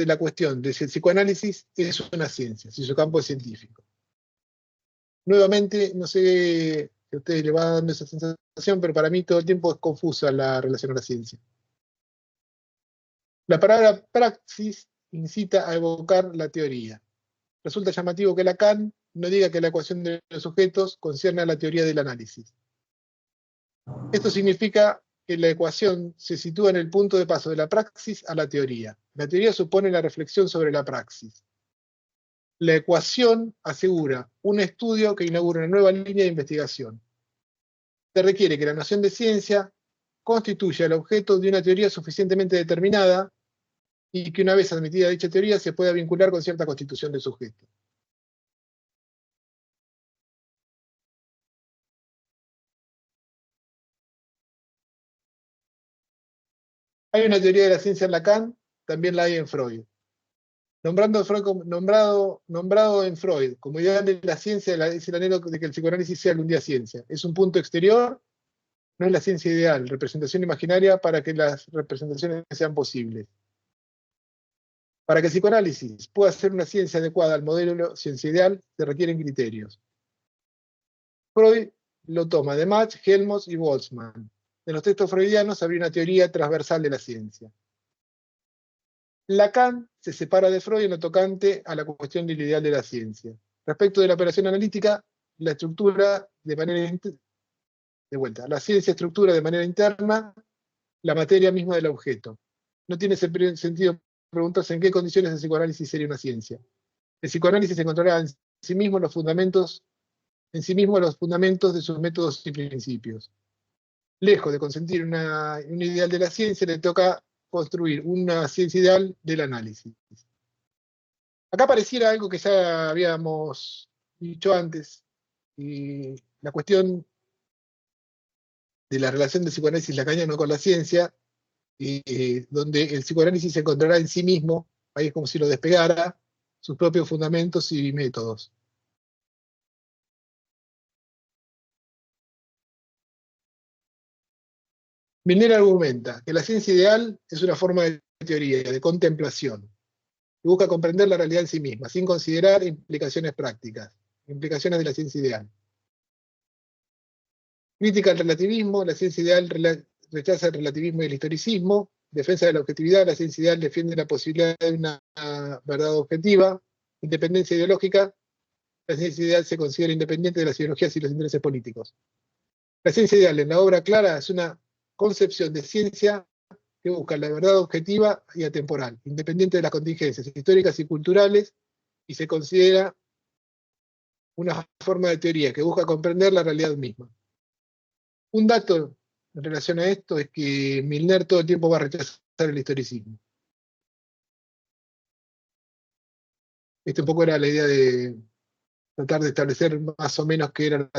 la cuestión de si el psicoanálisis es una ciencia, si su campo es científico. Nuevamente, no sé si a ustedes les va dando esa sensación, pero para mí todo el tiempo es confusa la relación a la ciencia. La palabra praxis incita a evocar la teoría. Resulta llamativo que Lacan no diga que la ecuación de los sujetos concierne a la teoría del análisis. Esto significa que la ecuación se sitúa en el punto de paso de la praxis a la teoría. La teoría supone la reflexión sobre la praxis. La ecuación asegura un estudio que inaugura una nueva línea de investigación. Se requiere que la noción de ciencia constituya el objeto de una teoría suficientemente determinada y que una vez admitida dicha teoría se pueda vincular con cierta constitución del sujeto. Hay una teoría de la ciencia en Lacan, también la hay en Freud. Nombrado en Freud como ideal de la ciencia, es el anhelo de que el psicoanálisis sea algún día ciencia. Es un punto exterior, no es la ciencia ideal, representación imaginaria para que las representaciones sean posibles. Para que el psicoanálisis pueda ser una ciencia adecuada al modelo ciencia ideal, se requieren criterios. Freud lo toma de Mach, Helmholtz y Boltzmann. En los textos freudianos habría una teoría transversal de la ciencia. Lacan se separa de Freud en lo tocante a la cuestión del ideal de la ciencia. Respecto de la operación analítica, la estructura de manera la ciencia estructura de manera interna la materia misma del objeto. No tiene sentido preguntarse en qué condiciones el psicoanálisis sería una ciencia. El psicoanálisis encontrará en sí mismo los fundamentos de sus métodos y principios. Lejos de consentir un ideal de la ciencia, le toca construir una ciencia ideal del análisis. Acá pareciera algo que ya habíamos dicho antes, y la cuestión de la relación del psicoanálisis lacaniano con la ciencia, donde el psicoanálisis se encontrará en sí mismo, ahí es como si lo despegara, sus propios fundamentos y métodos. Milner argumenta que la ciencia ideal es una forma de teoría, de contemplación, que busca comprender la realidad en sí misma, sin considerar implicaciones prácticas, implicaciones de la ciencia ideal. Crítica al relativismo, la ciencia ideal rechaza el relativismo y el historicismo. Defensa de la objetividad, la ciencia ideal defiende la posibilidad de una verdad objetiva. Independencia ideológica, la ciencia ideal se considera independiente de las ideologías y los intereses políticos. La ciencia ideal en la obra clara es una concepción de ciencia que busca la verdad objetiva y atemporal, independiente de las contingencias históricas y culturales, y se considera una forma de teoría que busca comprender la realidad misma. Un dato en relación a esto es que Milner todo el tiempo va a rechazar el historicismo. Un poco era la idea de tratar de establecer más o menos qué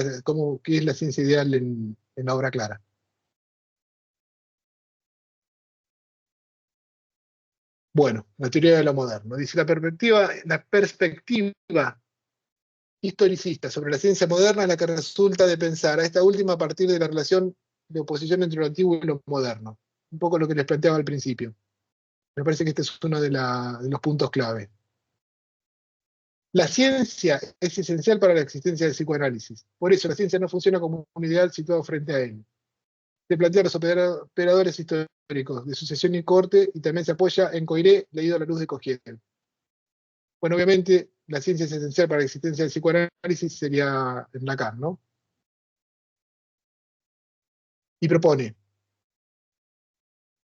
es la ciencia ideal en la obra clara. Bueno, la teoría de lo moderno. Dice la perspectiva historicista sobre la ciencia moderna es la que resulta de pensar a esta última a partir de la relación de oposición entre lo antiguo y lo moderno. Un poco lo que les planteaba al principio. Me parece que este es uno de los puntos clave. La ciencia es esencial para la existencia del psicoanálisis. Por eso la ciencia no funciona como un ideal situado frente a él. Se plantea los operadores históricos de sucesión y corte y también se apoya en Coiré, leído a la luz de Cogiel. Bueno, obviamente la ciencia es esencial para la existencia del psicoanálisis, sería en Lacan, ¿no? Y propone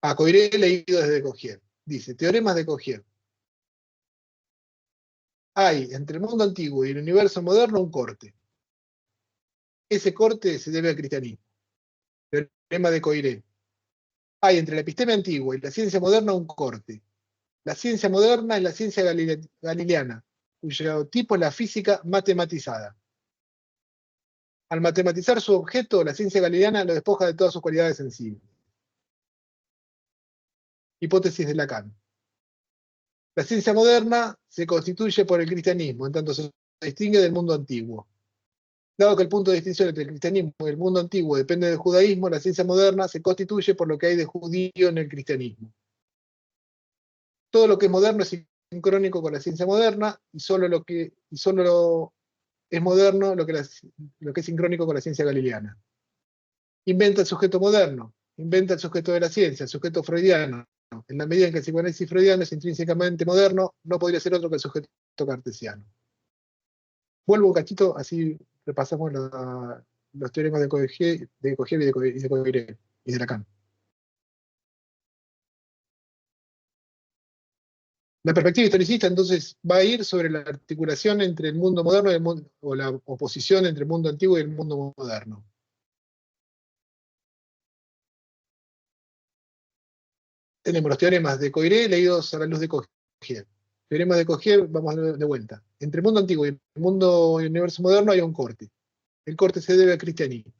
a Coiré leído desde Cogiel. Dice, teoremas de Cogiel. Hay entre el mundo antiguo y el universo moderno un corte. Ese corte se debe al cristianismo. Teorema de Coiré. Hay entre la episteme antigua y la ciencia moderna un corte. La ciencia moderna es la ciencia galileana, cuyo tipo es la física matematizada. Al matematizar su objeto, la ciencia galileana lo despoja de todas sus cualidades sensibles. Hipótesis de Lacan. La ciencia moderna se constituye por el cristianismo, en tanto se distingue del mundo antiguo. Dado que el punto de distinción entre el cristianismo y el mundo antiguo depende del judaísmo, la ciencia moderna se constituye por lo que hay de judío en el cristianismo. Todo lo que es moderno es sincrónico con la ciencia moderna y solo es moderno lo que es sincrónico con la ciencia galileana. Inventa el sujeto moderno, inventa el sujeto de la ciencia, el sujeto freudiano. En la medida en que el psicoanálisis freudiano es intrínsecamente moderno, no podría ser otro que el sujeto cartesiano. Vuelvo un cachito, así repasamos los teoremas de Cogiel y de Coiré y de Lacan. La perspectiva historicista entonces va a ir sobre la articulación entre el mundo moderno y el mundo, o la oposición entre el mundo antiguo y el mundo moderno. Tenemos los teoremas de Coiré leídos a la luz de Cogiel. Teoremas de Cogiel, vamos de vuelta. Entre el mundo antiguo y el mundo y el universo moderno hay un corte. El corte se debe al cristianismo.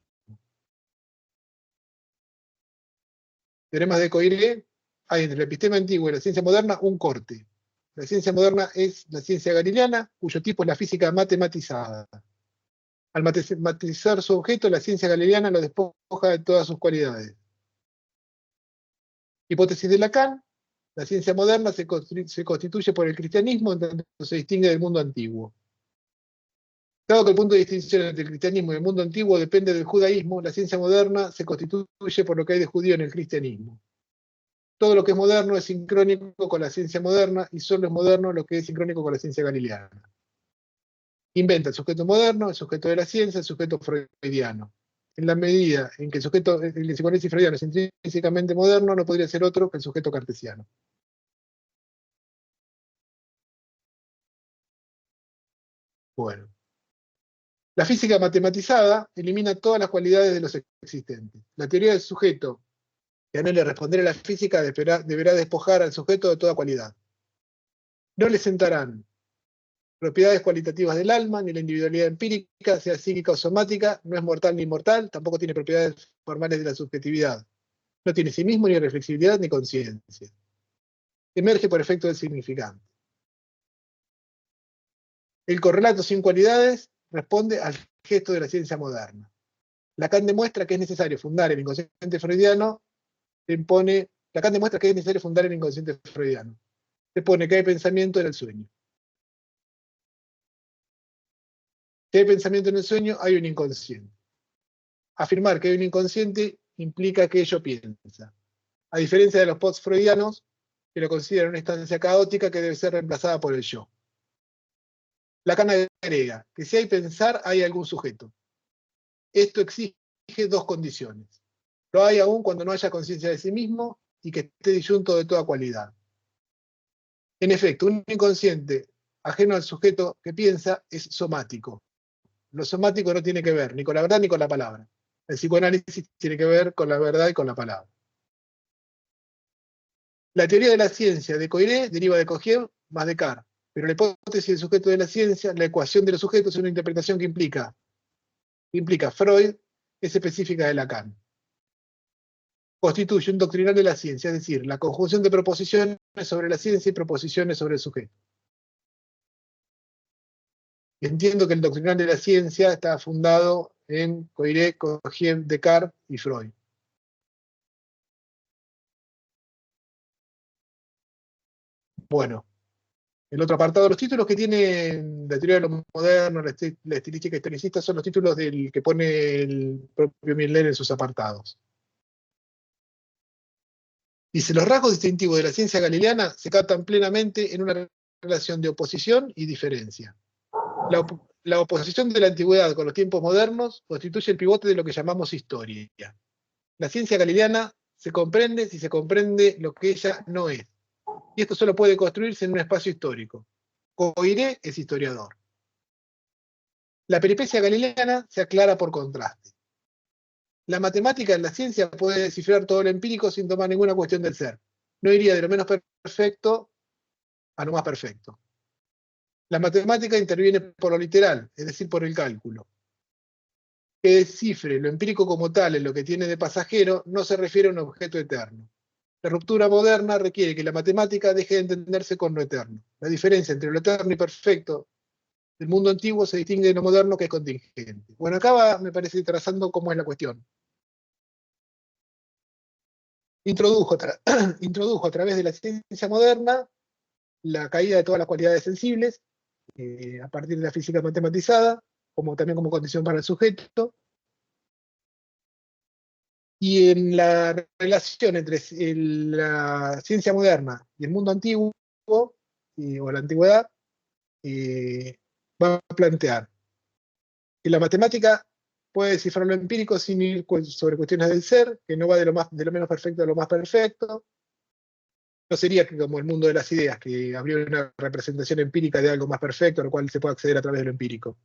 Teoremas de Coiré, hay entre la epistema antigua y la ciencia moderna un corte. La ciencia moderna es la ciencia galileana, cuyo tipo es la física matematizada. Al matematizar su objeto, la ciencia galileana lo despoja de todas sus cualidades. Hipótesis de Lacan, la ciencia moderna se constituye por el cristianismo, en tanto se distingue del mundo antiguo. Dado que el punto de distinción entre el cristianismo y el mundo antiguo depende del judaísmo, la ciencia moderna se constituye por lo que hay de judío en el cristianismo. Todo lo que es moderno es sincrónico con la ciencia moderna y solo es moderno lo que es sincrónico con la ciencia galileana. Inventa el sujeto moderno, el sujeto de la ciencia, el sujeto freudiano. En la medida en que el psicoanálisis freudiano es intrínsecamente moderno, no podría ser otro que el sujeto cartesiano. Bueno. La física matematizada elimina todas las cualidades de los existentes. La teoría del sujeto que anhele responder a la física deberá despojar al sujeto de toda cualidad. No le sentarán propiedades cualitativas del alma, ni la individualidad empírica, sea psíquica o somática, no es mortal ni inmortal, tampoco tiene propiedades formales de la subjetividad. No tiene sí mismo, ni reflexividad, ni conciencia. Emerge por efecto del significante. El correlato sin cualidades responde al gesto de la ciencia moderna. Lacan demuestra que es necesario fundar el inconsciente freudiano, Lacan demuestra que es necesario fundar el inconsciente freudiano. Se pone que hay pensamiento en el sueño. Si hay pensamiento en el sueño, hay un inconsciente. Afirmar que hay un inconsciente implica que ello piensa. A diferencia de los post-freudianos, que lo consideran una instancia caótica que debe ser reemplazada por el yo. Lacan agrega que si hay pensar, hay algún sujeto. Esto exige dos condiciones. Lo hay aún cuando no haya conciencia de sí mismo y que esté disyunto de toda cualidad. En efecto, un inconsciente ajeno al sujeto que piensa es somático. Lo somático no tiene que ver ni con la verdad ni con la palabra. El psicoanálisis tiene que ver con la verdad y con la palabra. La teoría de la ciencia de Coiré deriva de Cogier más Descartes, pero la hipótesis del sujeto de la ciencia, la ecuación de los sujetos, es una interpretación que implica Freud, es específica de Lacan. Constituye un doctrinal de la ciencia, es decir, la conjunción de proposiciones sobre la ciencia y proposiciones sobre el sujeto. Entiendo que el doctrinal de la ciencia está fundado en Coiré, Cogier, Descartes y Freud. Bueno, el otro apartado, los títulos que tiene la teoría de lo moderno, la estilística historicista, son los títulos del que pone el propio Miller en sus apartados. Dice, los rasgos distintivos de la ciencia galileana se captan plenamente en una relación de oposición y diferencia. La oposición de la antigüedad con los tiempos modernos constituye el pivote de lo que llamamos historia. La ciencia galileana se comprende si se comprende lo que ella no es. Y esto solo puede construirse en un espacio histórico. Coiré es historiador. La peripecia galileana se aclara por contraste. La matemática en la ciencia puede descifrar todo lo empírico sin tomar ninguna cuestión del ser. No iría de lo menos perfecto a lo más perfecto. La matemática interviene por lo literal, es decir, por el cálculo. Que descifre lo empírico como tal en lo que tiene de pasajero no se refiere a un objeto eterno. La ruptura moderna requiere que la matemática deje de entenderse con lo eterno. La diferencia entre lo eterno y perfecto del mundo antiguo se distingue de lo moderno, que es contingente. Bueno, acá me parece trazando cómo es la cuestión. Introdujo a través de la ciencia moderna la caída de todas las cualidades sensibles, a partir de la física matematizada, también como condición para el sujeto. Y en la relación entre la ciencia moderna y el mundo antiguo, o la antigüedad, va a plantear que la matemática puede descifrar lo empírico sin ir sobre cuestiones del ser, que no va de lo menos perfecto a lo más perfecto. No sería como el mundo de las ideas, que habría una representación empírica de algo más perfecto, a lo cual se puede acceder a través de lo empírico.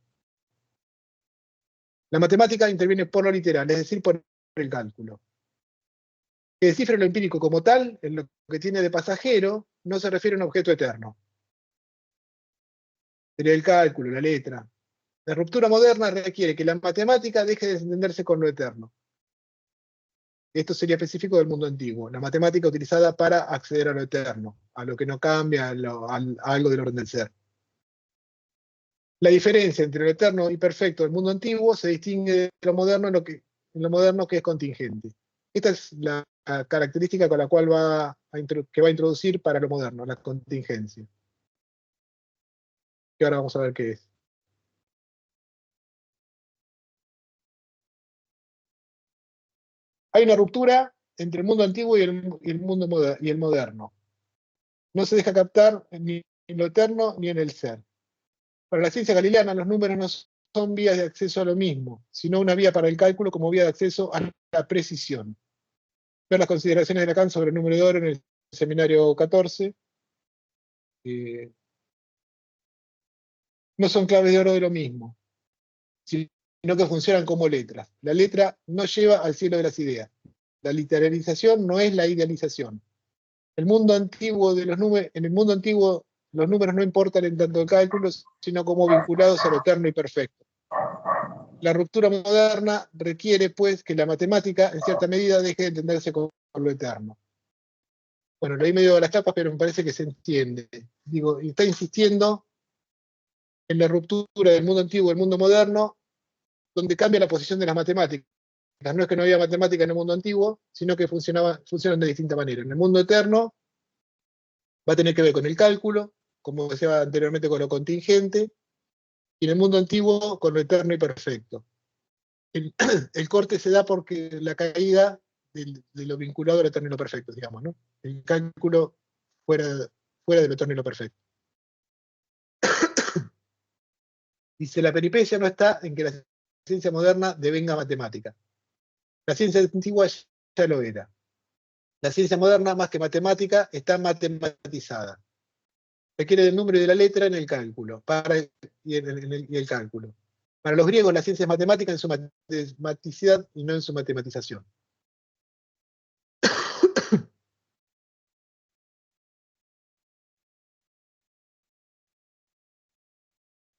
La matemática interviene por lo literal, es decir, por el cálculo. Que descifre lo empírico como tal, en lo que tiene de pasajero, no se refiere a un objeto eterno. Sería el cálculo, la letra. La ruptura moderna requiere que la matemática deje de entenderse con lo eterno. Esto sería específico del mundo antiguo, la matemática utilizada para acceder a lo eterno, a lo que no cambia, a algo del orden del ser. La diferencia entre lo eterno y perfecto del mundo antiguo se distingue de lo moderno en lo moderno que es contingente. Esta es la característica con la cual va a introducir para lo moderno, la contingencia. Que ahora vamos a ver qué es. Hay una ruptura entre el mundo antiguo y el mundo moderno. No se deja captar ni en lo eterno ni en el ser. Para la ciencia galileana, los números no son vías de acceso a lo mismo, sino una vía para el cálculo como vía de acceso a la precisión. Ver las consideraciones de Lacan sobre el número de oro en el seminario 14. No son claves de oro de lo mismo, sino que funcionan como letras. La letra no lleva al cielo de las ideas. La literalización no es la idealización. En el mundo antiguo, los números no importan en tanto el cálculo, sino como vinculados a lo eterno y perfecto. La ruptura moderna requiere, pues, que la matemática, en cierta medida, deje de entenderse con lo eterno. Bueno, leí medio de las capas, pero me parece que se entiende. Digo, y está insistiendo en la ruptura del mundo antiguo y el mundo moderno, donde cambia la posición de las matemáticas. No es que no había matemática en el mundo antiguo, sino que funcionan de distinta manera. En el mundo eterno va a tener que ver con el cálculo, como decía anteriormente, con lo contingente, y en el mundo antiguo con lo eterno y perfecto. El corte se da porque la caída de lo vinculado al eterno y lo perfecto, digamos, ¿no? El cálculo fuera de lo eterno y lo perfecto. Dice, la peripecia no está en que la ciencia moderna devenga matemática. La ciencia antigua ya lo era. La ciencia moderna, más que matemática, está matematizada. Requiere del número y de la letra en el cálculo, y el cálculo. Para los griegos la ciencia es matemática en su matematicidad y no en su matematización.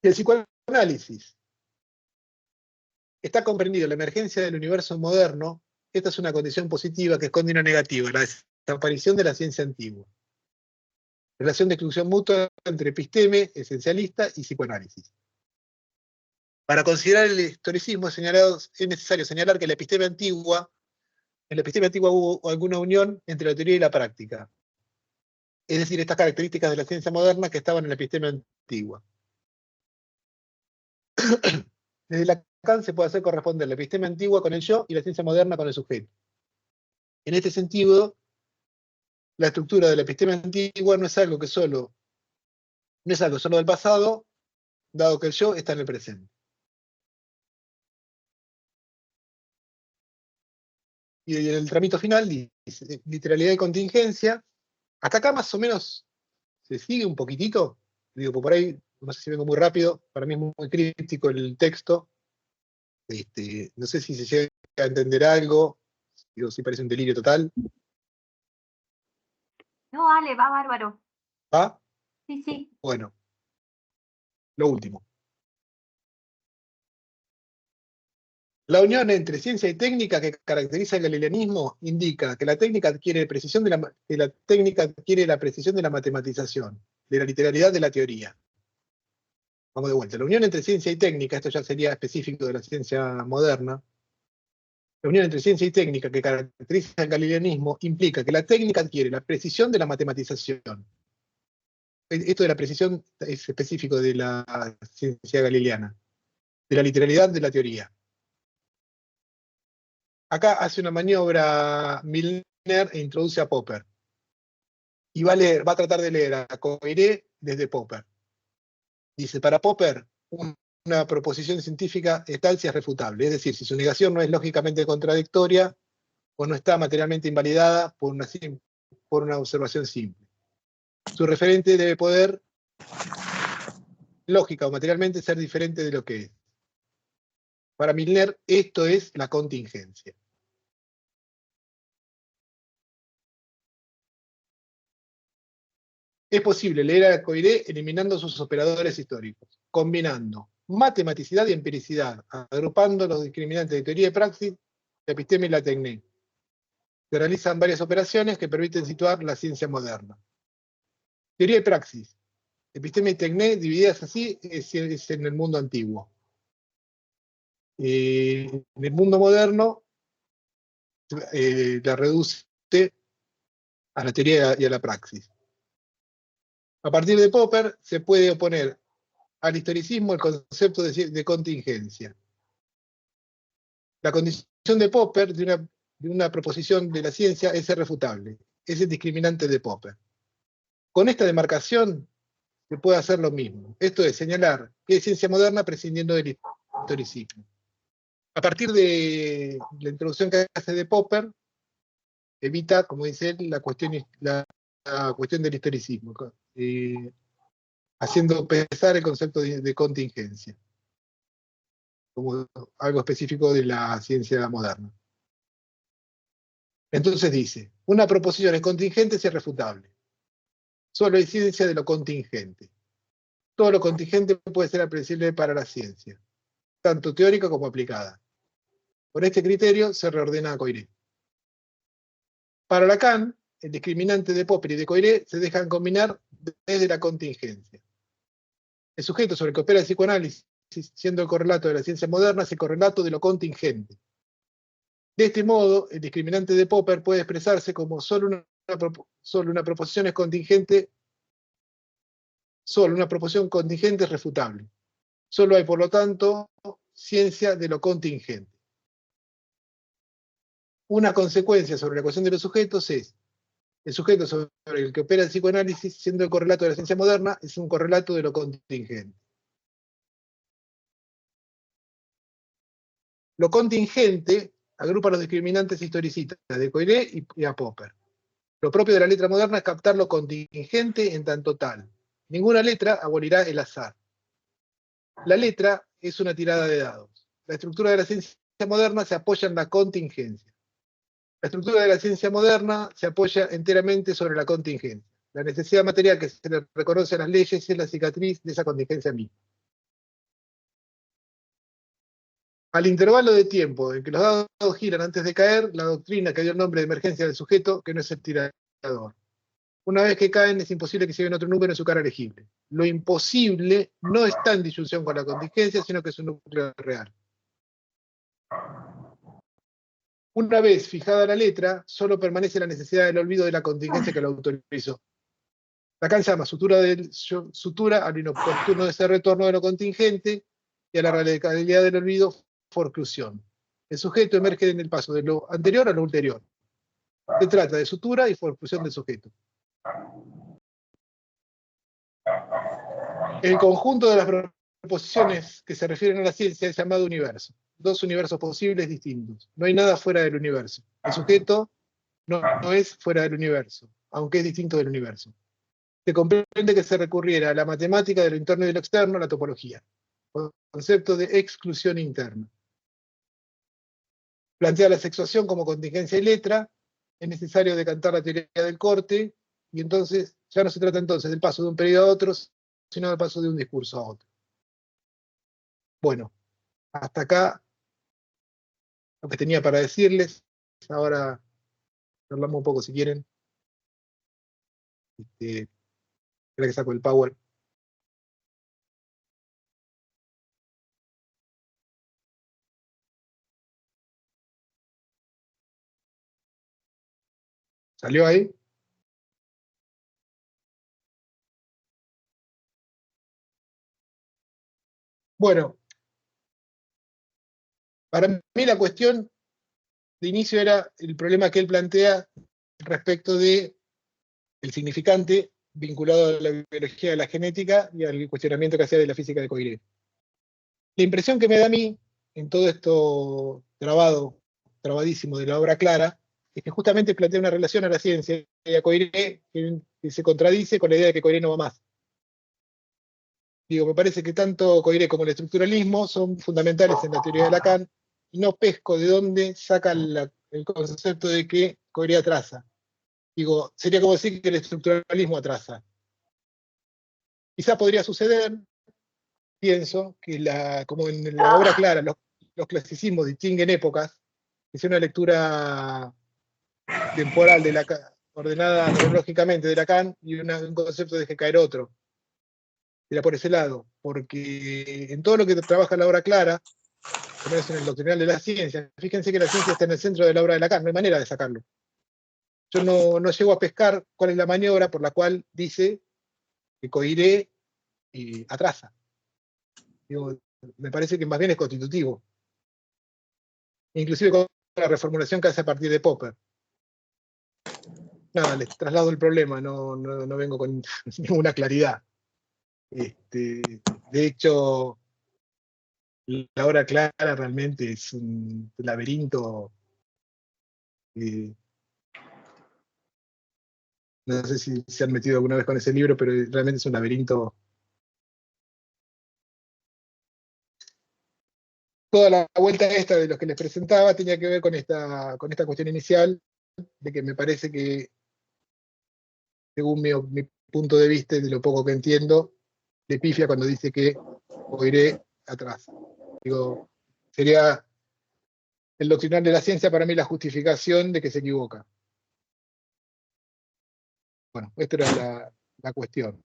Y el psicoanálisis está comprendido en la emergencia del universo moderno. Esta es una condición positiva que esconde una negativa, la desaparición de la ciencia antigua. Relación de exclusión mutua entre episteme, esencialista y psicoanálisis. Para considerar el historicismo es necesario señalar que en la episteme antigua hubo alguna unión entre la teoría y la práctica. Es decir, estas características de la ciencia moderna que estaban en la episteme antigua. Desde Lacan se puede hacer corresponder la episteme antigua con el yo y la ciencia moderna con el sujeto. En este sentido, la estructura de la episteme antigua no es algo solo del pasado, dado que el yo está en el presente. Y en el tramito final dice, literalidad y contingencia. Hasta acá más o menos se sigue un poquitito. Digo, por ahí, no sé si vengo muy rápido, para mí es muy crítico el texto. No sé si se llega a entender algo, digo, si parece un delirio total. No, Ale, va bárbaro. ¿Va? Sí, sí. Bueno, lo último. La unión entre ciencia y técnica que caracteriza el galileanismo indica que la técnica adquiere la precisión de la matematización, de la literalidad de la teoría. Vamos de vuelta. La unión entre ciencia y técnica, esto ya sería específico de la ciencia moderna, la unión entre ciencia y técnica que caracteriza el galileanismo implica que la técnica adquiere la precisión de la matematización. Esto de la precisión es específico de la ciencia galileana, de la literalidad de la teoría. Acá hace una maniobra Milner e introduce a Popper. Y va a tratar de leer a Coiré desde Popper. Dice, para Popper, una proposición científica es tal si es refutable. Es decir, si su negación no es lógicamente contradictoria o no está materialmente invalidada por una observación simple. Su referente debe poder, lógica o materialmente, ser diferente de lo que es. Para Milner, esto es la contingencia. Es posible leer a Coiré eliminando sus operadores históricos, combinando matematicidad y empiricidad, agrupando los discriminantes de teoría y praxis, la episteme y la tecné. Se realizan varias operaciones que permiten situar la ciencia moderna. Teoría y praxis. Episteme y tecné, divididas así, es en el mundo antiguo. En el mundo moderno, la reduce a la teoría y a la praxis. A partir de Popper se puede oponer al historicismo el concepto de contingencia. La condición de Popper de una proposición de la ciencia es irrefutable. Es el discriminante de Popper. Con esta demarcación se puede hacer lo mismo. Esto es señalar que es ciencia moderna prescindiendo del historicismo. A partir de la introducción que hace de Popper, evita, como dice él, la cuestión del historicismo, haciendo pesar el concepto de contingencia como algo específico de la ciencia moderna. Entonces dice, una proposición es contingente si es refutable. Solo hay ciencia de lo contingente. Todo lo contingente puede ser aprensible para la ciencia, tanto teórica como aplicada. Por este criterio se reordena a Coiré. Para Lacan, el discriminante de Popper y de Coiré se dejan combinar desde la contingencia. El sujeto sobre el que opera el psicoanálisis, siendo el correlato de la ciencia moderna, es el correlato de lo contingente. De este modo, el discriminante de Popper puede expresarse como solo una proposición es contingente, solo una proposición contingente es refutable. Solo hay, por lo tanto, ciencia de lo contingente. Una consecuencia sobre la ecuación de los sujetos es el sujeto sobre el que opera el psicoanálisis, siendo el correlato de la ciencia moderna, es un correlato de lo contingente. Lo contingente agrupa los discriminantes historicistas de Coiré y a Popper. Lo propio de la letra moderna es captar lo contingente en tanto tal. Ninguna letra abolirá el azar. La letra es una tirada de dados. La estructura de la ciencia moderna se apoya en la contingencia. La estructura de la ciencia moderna se apoya enteramente sobre la contingencia. La necesidad material que se le reconoce a las leyes es la cicatriz de esa contingencia misma. Al intervalo de tiempo en que los dados giran antes de caer, la doctrina que dio el nombre de emergencia del sujeto, que no es el tirador. Una vez que caen, es imposible que se vean otro número en su cara elegible. Lo imposible no está en disyunción con la contingencia, sino que es un núcleo real. Una vez fijada la letra, solo permanece la necesidad del olvido de la contingencia que lo autorizó. Lacan llama sutura al inoportuno de ese retorno de lo contingente y a la radicalidad del olvido forclusión. El sujeto emerge en el paso de lo anterior a lo ulterior. Se trata de sutura y forclusión del sujeto. El conjunto de las proposiciones que se refieren a la ciencia es llamado universo. Dos universos posibles distintos. No hay nada fuera del universo. El sujeto no es fuera del universo, aunque es distinto del universo. Se comprende que se recurriera a la matemática de lo interno y de lo externo, a la topología. Concepto de exclusión interna. Plantea la sexuación como contingencia y letra. Es necesario decantar la teoría del corte, y entonces ya no se trata entonces del paso de un periodo a otro, sino del paso de un discurso a otro. Bueno, hasta acá lo que tenía para decirles. Ahora hablamos un poco si quieren. Espera que saco el power. ¿Salió ahí? Bueno, para mí la cuestión de inicio era el problema que él plantea respecto de el significante vinculado a la biología de la genética y al cuestionamiento que hacía de la física de Coiré. La impresión que me da a mí, en todo esto trabadísimo de la obra clara, es que justamente plantea una relación a la ciencia y a Coiré que se contradice con la idea de que Coiré no va más. Digo, me parece que tanto Coiré como el estructuralismo son fundamentales en la teoría de Lacan, y no pesco de dónde saca el concepto de que Coiré atrasa. Digo, sería como decir que el estructuralismo atrasa. Quizá podría suceder, pienso, que como en la obra clara los clasicismos distinguen épocas, que es una lectura temporal de Lacan, ordenada cronológicamente de Lacan, y un concepto deje caer otro. Era por ese lado, porque en todo lo que trabaja la obra clara, por lo menos en el doctrinal de la ciencia, fíjense que la ciencia está en el centro de la obra de Lacan, no hay manera de sacarlo. Yo no llego a pescar cuál es la maniobra por la cual dice que Coiré atrasa. Digo, me parece que más bien es constitutivo. Inclusive con la reformulación que hace a partir de Popper. Nada, les traslado el problema, no vengo con ninguna claridad. De hecho, la obra clara realmente es un laberinto. No sé si se han metido alguna vez con ese libro, pero realmente es un laberinto. Toda la vuelta esta de los que les presentaba tenía que ver con esta cuestión inicial, de que me parece que, según mi punto de vista y de lo poco que entiendo, le pifia cuando dice que Coiré atrás. Digo, sería el doctrinal de la ciencia para mí la justificación de que se equivoca. Bueno, esta era la cuestión.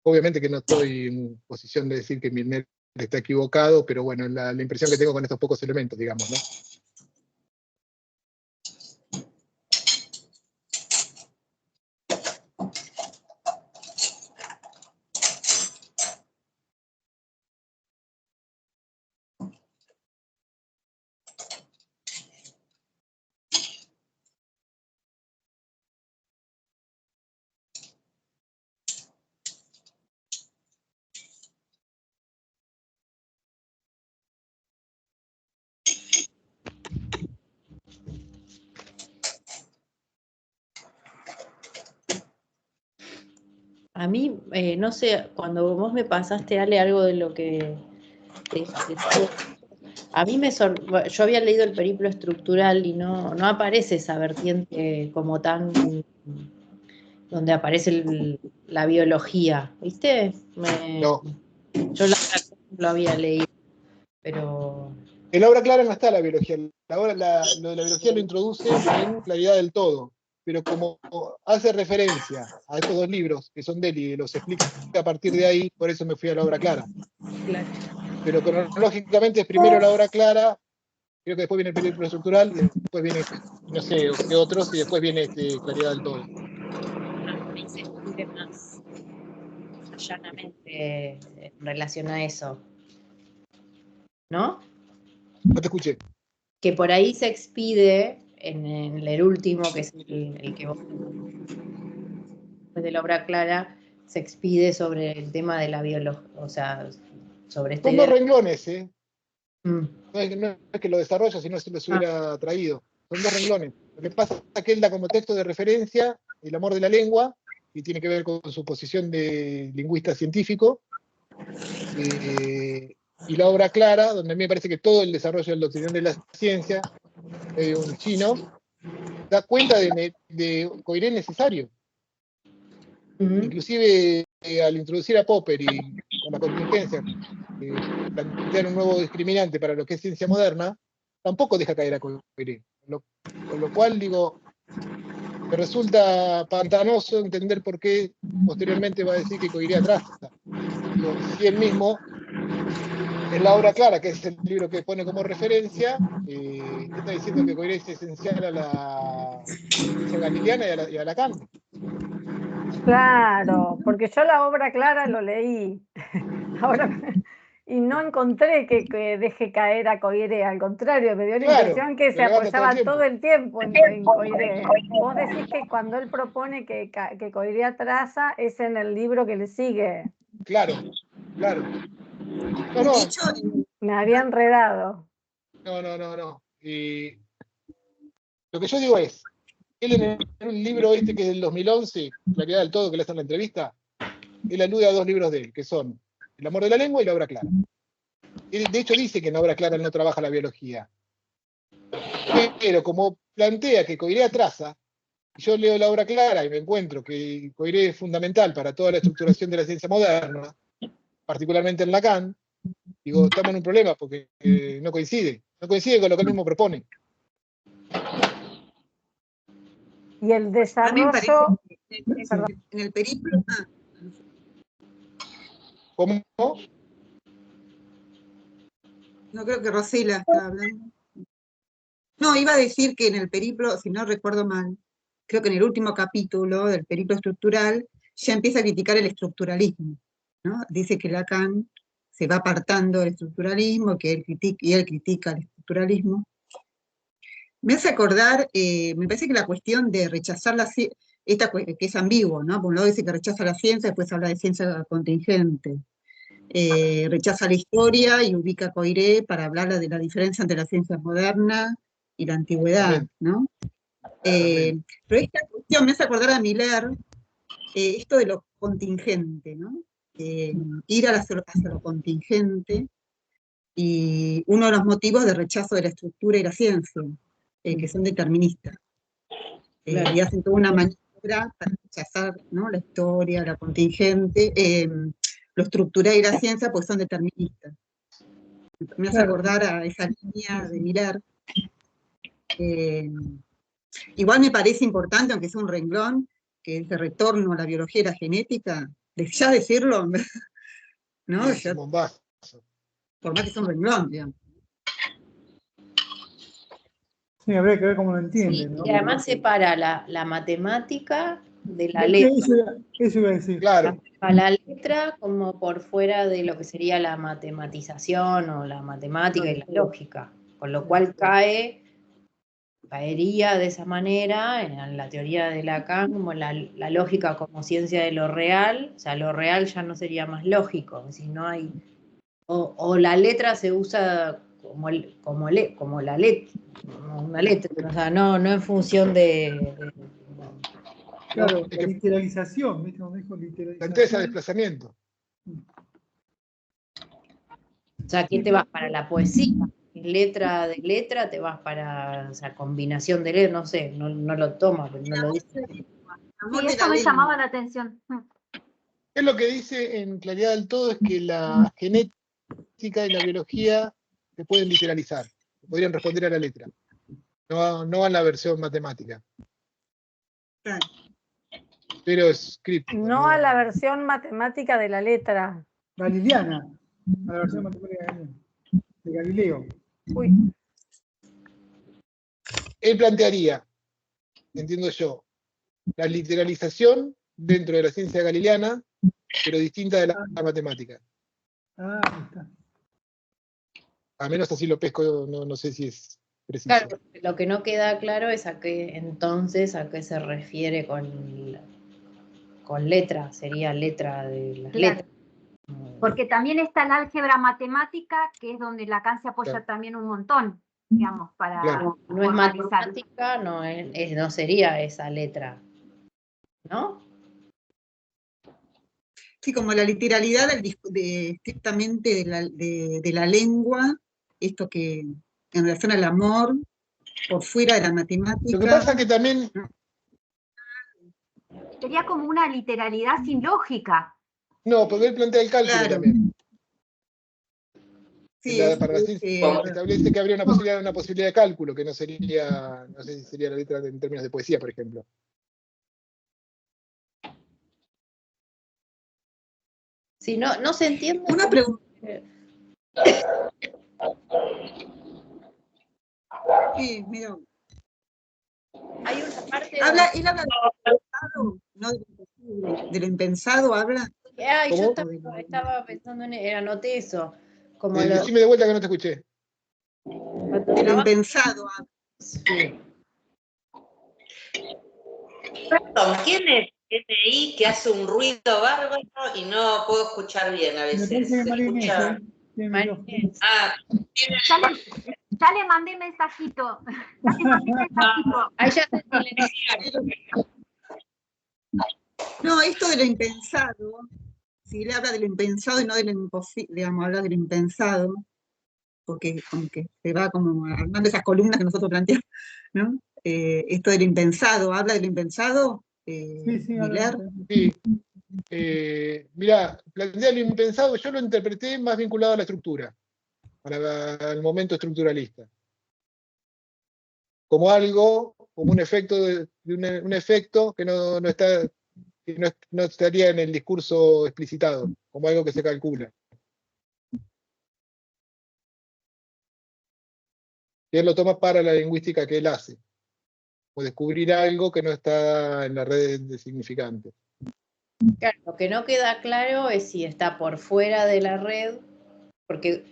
Obviamente que no estoy en posición de decir que Milner está equivocado, pero bueno, la impresión que tengo con estos pocos elementos, digamos, ¿no? A mí, no sé, cuando vos me pasaste, Ale, algo de lo que A mí yo había leído el periplo estructural y no aparece esa vertiente como tan donde aparece la biología, ¿viste? No. Yo lo había leído, pero... En la obra clara no está la biología. Lo de la biología lo introduce en Claridad del Todo, pero como hace referencia a estos dos libros que son de él y los explica a partir de ahí, por eso me fui a la obra clara. Claro. Pero cronológicamente es primero la obra clara, creo que después viene el periplo estructural, y después viene, no sé qué otros, y después viene Claridad del Todo. Ahí se explique más llanamente en relación a eso, ¿no? No te escuché. Que por ahí se expide en el último, que es el que vos de la obra clara, se expide sobre el tema de la biología, o sea, sobre esta Son idea. dos renglones, ¿eh? Mm. No es que lo desarrolla, sino se los hubiera traído. Son dos renglones. Lo que pasa es que él da como texto de referencia el amor de la lengua, y tiene que ver con su posición de lingüista científico, y la obra clara, donde a mí me parece que todo el desarrollo del doctrinal de la ciencia, un chino, da cuenta de Coiré necesario. Inclusive al introducir a Popper y con la contingencia, plantear un nuevo discriminante para lo que es ciencia moderna, tampoco deja caer a Coiré. Con lo cual, digo, me resulta pantanoso entender por qué posteriormente va a decir que Coiré atrasa. Digo, si él mismo, en la obra clara, que es el libro que pone como referencia, está diciendo que Coiré es esencial a la ciencia galileana y a Lacan. Claro, porque yo la obra clara lo leí. Ahora, y no encontré que deje caer a Coiré, al contrario, me dio la impresión que se apoyaba todo el tiempo en Coiré. Vos decís que cuando él propone que Coiré atrasa es en el libro que le sigue. Claro, claro. No, de hecho, me había enredado. No. Y lo que yo digo es, él en un libro que es del 2011, Claridad del Todo, que le hacen la entrevista, él alude a dos libros de él, que son El amor de la lengua y La obra clara. Él, de hecho, dice que en La obra clara no trabaja la biología. Pero como plantea que Coiré atrasa, yo leo La obra clara y me encuentro que Coiré es fundamental para toda la estructuración de la ciencia moderna, particularmente en Lacan, digo, estamos en un problema porque no coincide con lo que él mismo propone. Y el desarrollo... En el periplo... ¿Cómo? No, creo que Rosela estaba hablando. No, iba a decir que en el periplo, si no recuerdo mal, creo que en el último capítulo del periplo estructural ya empieza a criticar el estructuralismo, ¿no? Dice que Lacan se va apartando del estructuralismo, que él critica el estructuralismo. Me hace acordar, me parece que la cuestión de rechazar que es ambiguo, ¿no? Por un lado dice que rechaza la ciencia, después habla de ciencia contingente. Rechaza la historia y ubica a Coiré para hablar de la diferencia entre la ciencia moderna y la antigüedad, ¿no? Pero esta cuestión me hace acordar a Miller, esto de lo contingente, ¿no? Ir hacia lo contingente, y uno de los motivos de rechazo de la estructura y la ciencia, que son deterministas. Y hacen toda una maniobra para rechazar, ¿no? La historia, la contingente, lo estructural y la ciencia, pues son deterministas. Me hace acordar a esa línea de Miller. Igual me parece importante, aunque sea un renglón, que ese retorno a la biología y la genética, ya decirlo, ¿no? Ya, por más que sea un renglón, digamos. Sí, habría que ver cómo lo entienden, Sí, ¿no? y además separa la matemática de la letra. Eso iba a decir. Claro. La letra como por fuera de lo que sería la matematización o la matemática y la lógica, con lo cual caería de esa manera en la teoría de Lacan como la lógica como ciencia de lo real, o sea, lo real ya no sería más lógico, si no hay, o la letra se usa como la letra, como una letra, o sea, no en función de claro, la literalización, ¿viste? Cuando dijo literalización. La empresa de desplazamiento. sea, ¿qué te vas para la poesía? Letra de letra, te vas para, o sea, combinación de letras, no sé, no lo toma, pero no lo dice. Sí, eso me llamaba la atención. Es lo que dice en claridad del todo, es que la genética y la biología se pueden literalizar, podrían responder a la letra, no a la versión matemática. Claro. Pero es críptico. No a la versión matemática de la letra. Galileana, a la versión matemática de Galileo. Uy, Él plantearía, entiendo yo, la literalización dentro de la ciencia galileana, pero distinta de la matemática. Ah, ahí está. A menos así lo pesco, no sé si es preciso. Claro, lo que no queda claro es a qué se refiere con letra, sería letra de las Claro. letras. Porque también está el álgebra matemática, que es donde Lacan se apoya Claro. también un montón, digamos, para Claro. No es formalizar. matemática, no sería esa letra, ¿no? Sí, como la literalidad estrictamente de la lengua, esto que en relación al amor, por fuera de la matemática. Lo que pasa es que también... Sería como una literalidad sin lógica. No, porque él plantea el cálculo Claro. también. Sí, Para la ciencia establece que habría una posibilidad de cálculo, que no sería, no sé si sería la letra en términos de poesía, por ejemplo. Sí, no se entiende. Una pregunta. Sí, mira. Hay una parte Él habla de lo impensado, no de lo impensado habla. yo ¿Cómo? estaba pensando anoté eso. Como Decime de vuelta que no te escuché. De lo impensado habla. Sí. Perdón, ¿quién es ahí que hace un ruido bárbaro y no puedo escuchar bien a Me veces? parece que ¿Se María escucha? Inés, Ah, Ya le mandé mensajito. Ya le mandé mensajito. Ahí ya se silenció. No, esto de lo impensado, si él habla de lo impensado y no de lo imposible, digamos, habla de lo impensado, porque como que se va como armando esas columnas que nosotros planteamos, ¿no? Esto de lo impensado, habla de lo impensado, Miller. Sí. Mirá, plantea lo impensado, yo lo interpreté más vinculado a la estructura, al momento estructuralista. Como algo, como un efecto, un efecto que no estaría en el discurso explicitado, como algo que se calcula. Y él lo toma para la lingüística que él hace, o descubrir algo que no está en la red de significantes. Claro, lo que no queda claro es si está por fuera de la red, porque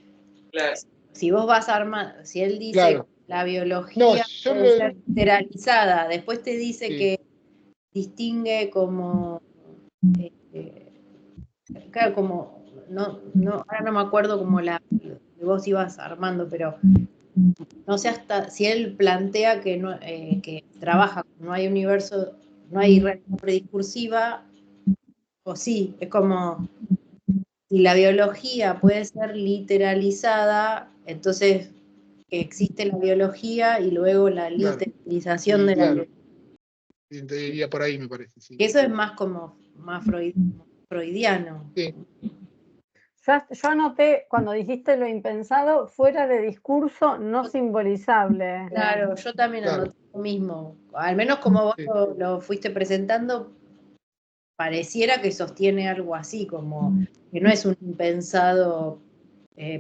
claro. si vos vas armando, si él dice Claro. que la biología puede ser literalizada, después te dice que distingue como, claro, como, ahora no me acuerdo como que vos ibas armando, pero no sé hasta si él plantea que trabaja, no hay universo, no hay realidad prediscursiva, o sí, es como si la biología puede ser literalizada, entonces que existe la biología y luego la literalización de la biología. Iría por ahí, me parece, sí. Eso es más como más freudiano. Sí. Yo anoté, cuando dijiste lo impensado, fuera de discurso no simbolizable. Claro, yo también anoté lo mismo. Al menos como vos lo fuiste presentando, pareciera que sostiene algo así, como que no es un impensado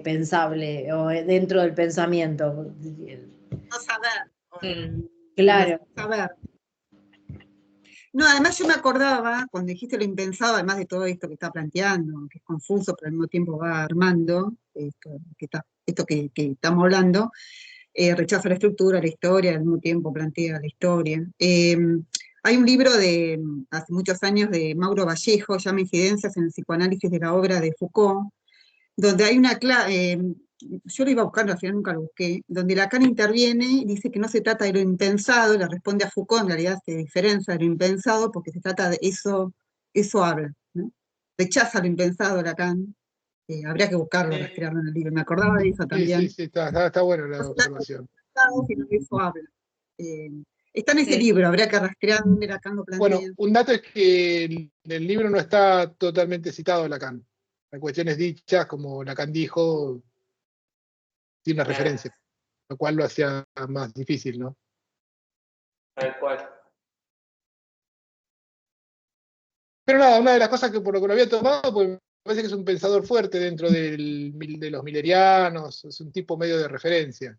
pensable o dentro del pensamiento. No saber. Claro. No saber. No, además yo me acordaba, cuando dijiste lo impensado, además de todo esto que está planteando, que es confuso, pero al mismo tiempo va armando, esto que estamos hablando, rechaza la estructura, la historia, al mismo tiempo plantea la historia. Hay un libro de hace muchos años de Mauro Vallejo, llama Incidencias en el psicoanálisis de la obra de Foucault, donde hay una yo lo iba a buscar, al final nunca lo busqué, donde Lacan interviene y dice que no se trata de lo impensado, le responde a Foucault, en realidad se diferencia de lo impensado porque se trata de eso habla, ¿no? Rechaza lo impensado Lacan, Habría que buscarlo, rastrearlo en el libro. Me acordaba de eso también. Sí, está buena la observación. Sino de eso habla. Está en ese libro, habría que rastrear dónde Lacan lo plantea. Bueno, un dato es que el libro no está totalmente citado Lacan. Hay cuestiones dichas, como Lacan dijo, tiene una referencia, lo cual lo hacía más difícil, ¿no? Tal cual. Pero nada, una de las cosas que por lo que lo había tomado, pues me parece que es un pensador fuerte dentro de los millerianos, es un tipo medio de referencia.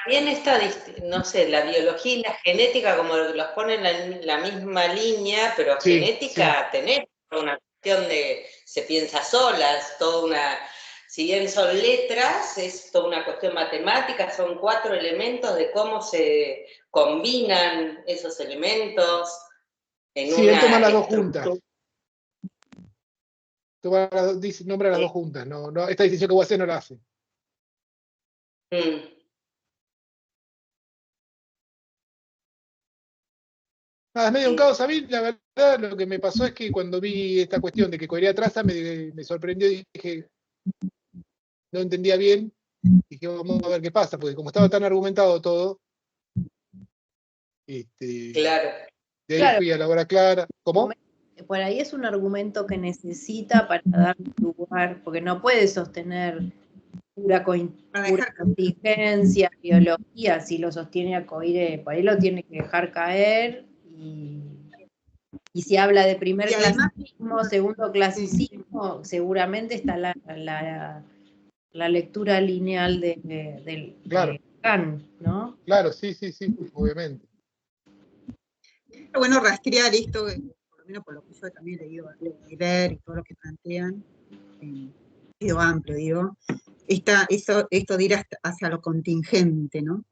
También está, no sé, la biología y la genética, como los ponen en la misma línea, pero Sí, genética tenés una cuestión de, se piensa sola, es toda una, si bien son letras, es toda una cuestión matemática, son 4 elementos de cómo se combinan esos elementos en sí, él toma una las dos estructura. juntas. Nombra las dos juntas. No, esta decisión que voy a hacer no la hace. Nada, es medio un caos. A mí, la verdad, lo que me pasó es que cuando vi esta cuestión de que Coirea traza, me sorprendió y dije, no entendía bien. Dije, vamos a ver qué pasa, porque como estaba tan argumentado todo, Claro. de ahí fui a la hora clara. ¿Cómo? Por ahí es un argumento que necesita para dar lugar, porque no puede sostener pura contingencia, biología, si lo sostiene a Coiré, por ahí lo tiene que dejar caer, y si habla de primer clasicismo, segundo clasicismo, seguramente está la lectura lineal de Kant, ¿no? Claro, sí, obviamente. Pero bueno, rastrear esto, por lo menos por lo que yo también he leído y ver y todo lo que plantean, sido amplio, digo, esto de ir hacia lo contingente, ¿no?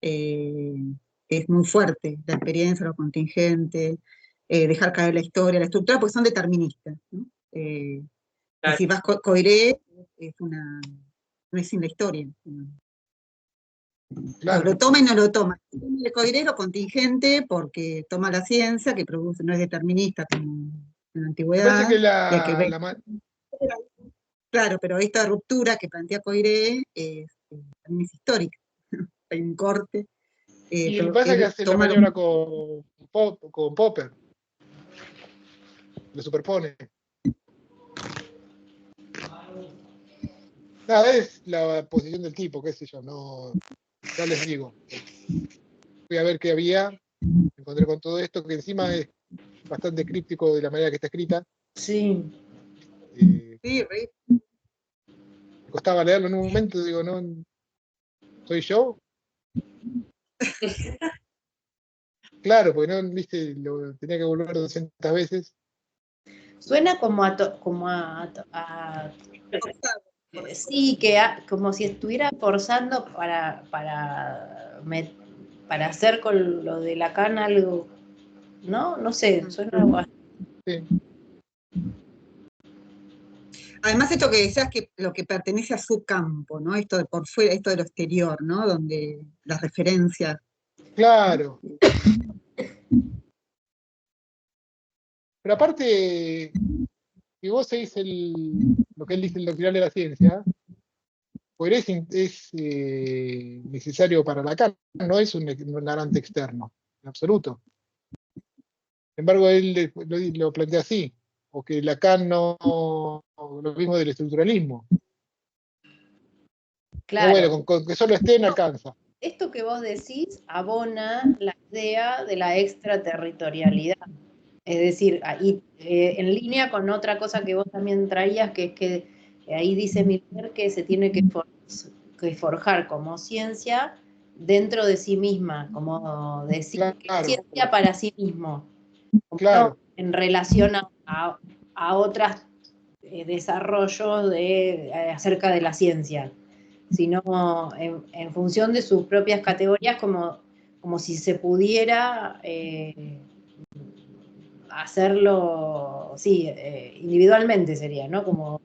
Es muy fuerte, la experiencia, lo contingente, dejar caer la historia, la estructura, porque son deterministas, ¿no? Y si vas Coiré, no es sin la historia. Claro. Lo toma y no lo toma. El Coiré es lo contingente porque toma la ciencia que produce, no es determinista como en la antigüedad. Claro, pero esta ruptura que plantea Coiré también es histórica. Hay un corte. Y lo que pasa es que hace la maniobra con Popper. Lo superpone. Nada, es la posición del tipo, qué sé yo, no, ya les digo. Fui a ver qué había, me encontré con todo esto, que encima es bastante críptico de la manera que está escrita. Sí. Sí, me costaba leerlo en un momento, digo, no, ¿soy yo? Claro, porque no, viste, lo tenía que volver 200 veces. Suena como sí, como si estuviera forzando para hacer con lo de Lacan algo, ¿no? No sé, suena algo así. Sí. Además, esto que decías, que lo que pertenece a su campo, ¿no? Esto de por fuera, esto de lo exterior, ¿no? Donde las referencias. Claro. Pero aparte, si vos seguís lo que él dice, el doctrinal de la ciencia, pues es necesario para Lacan, no es un garante externo, en absoluto. Sin embargo, él lo plantea así, o que Lacan no, lo mismo del estructuralismo. Claro. Pero bueno, con que solo esté no alcanza. Esto que vos decís abona la idea de la extraterritorialidad. Es decir, ahí, en línea con otra cosa que vos también traías, que es que ahí dice Miller que se tiene que forjar como ciencia dentro de sí misma, como decir, Claro. ciencia para sí mismo, Claro. No en relación a otros desarrollos acerca de la ciencia, sino en función de sus propias categorías, como si se pudiera hacerlo, sí, individualmente sería, ¿no? Como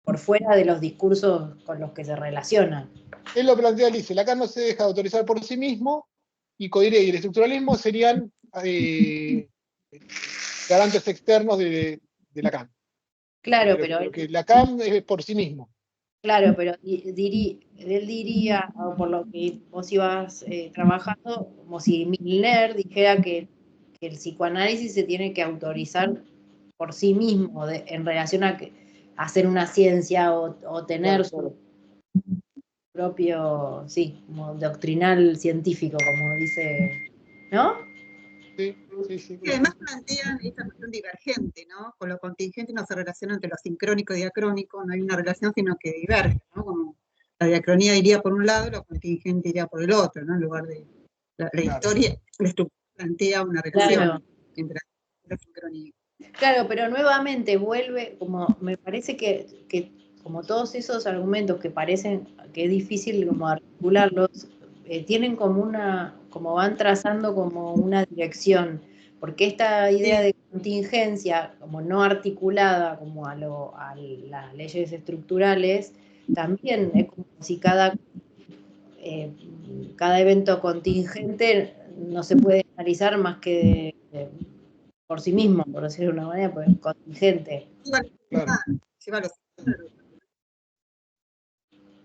por fuera de los discursos con los que se relaciona. Él lo plantea, él dice, Lacan no se deja autorizar por sí mismo, y Coiré y el estructuralismo serían garantes externos de Lacan. Claro, pero porque Lacan es por sí mismo. Claro, pero él diría, o por lo que vos ibas trabajando, como si Milner dijera que el psicoanálisis se tiene que autorizar por sí mismo en relación a hacer una ciencia o tener su propio, sí, como doctrinal científico, como dice, ¿no? Sí. Y además plantean esta cuestión divergente, ¿no? Con lo contingente no se relaciona entre lo sincrónico y diacrónico, no hay una relación, sino que diverge, ¿no? Como la diacronía iría por un lado, lo contingente iría por el otro, ¿no? En lugar de la historia, la estructura plantea una relación entre la sincronía. Claro, pero nuevamente vuelve, como me parece que como todos esos argumentos que parecen que es difícil como articularlos, tienen como van trazando como una dirección, porque esta idea de contingencia, como no articulada como a las leyes estructurales, también es como si cada evento contingente no se puede analizar más que por sí mismo, por decirlo de una manera, pues contingente. Claro. Lleva los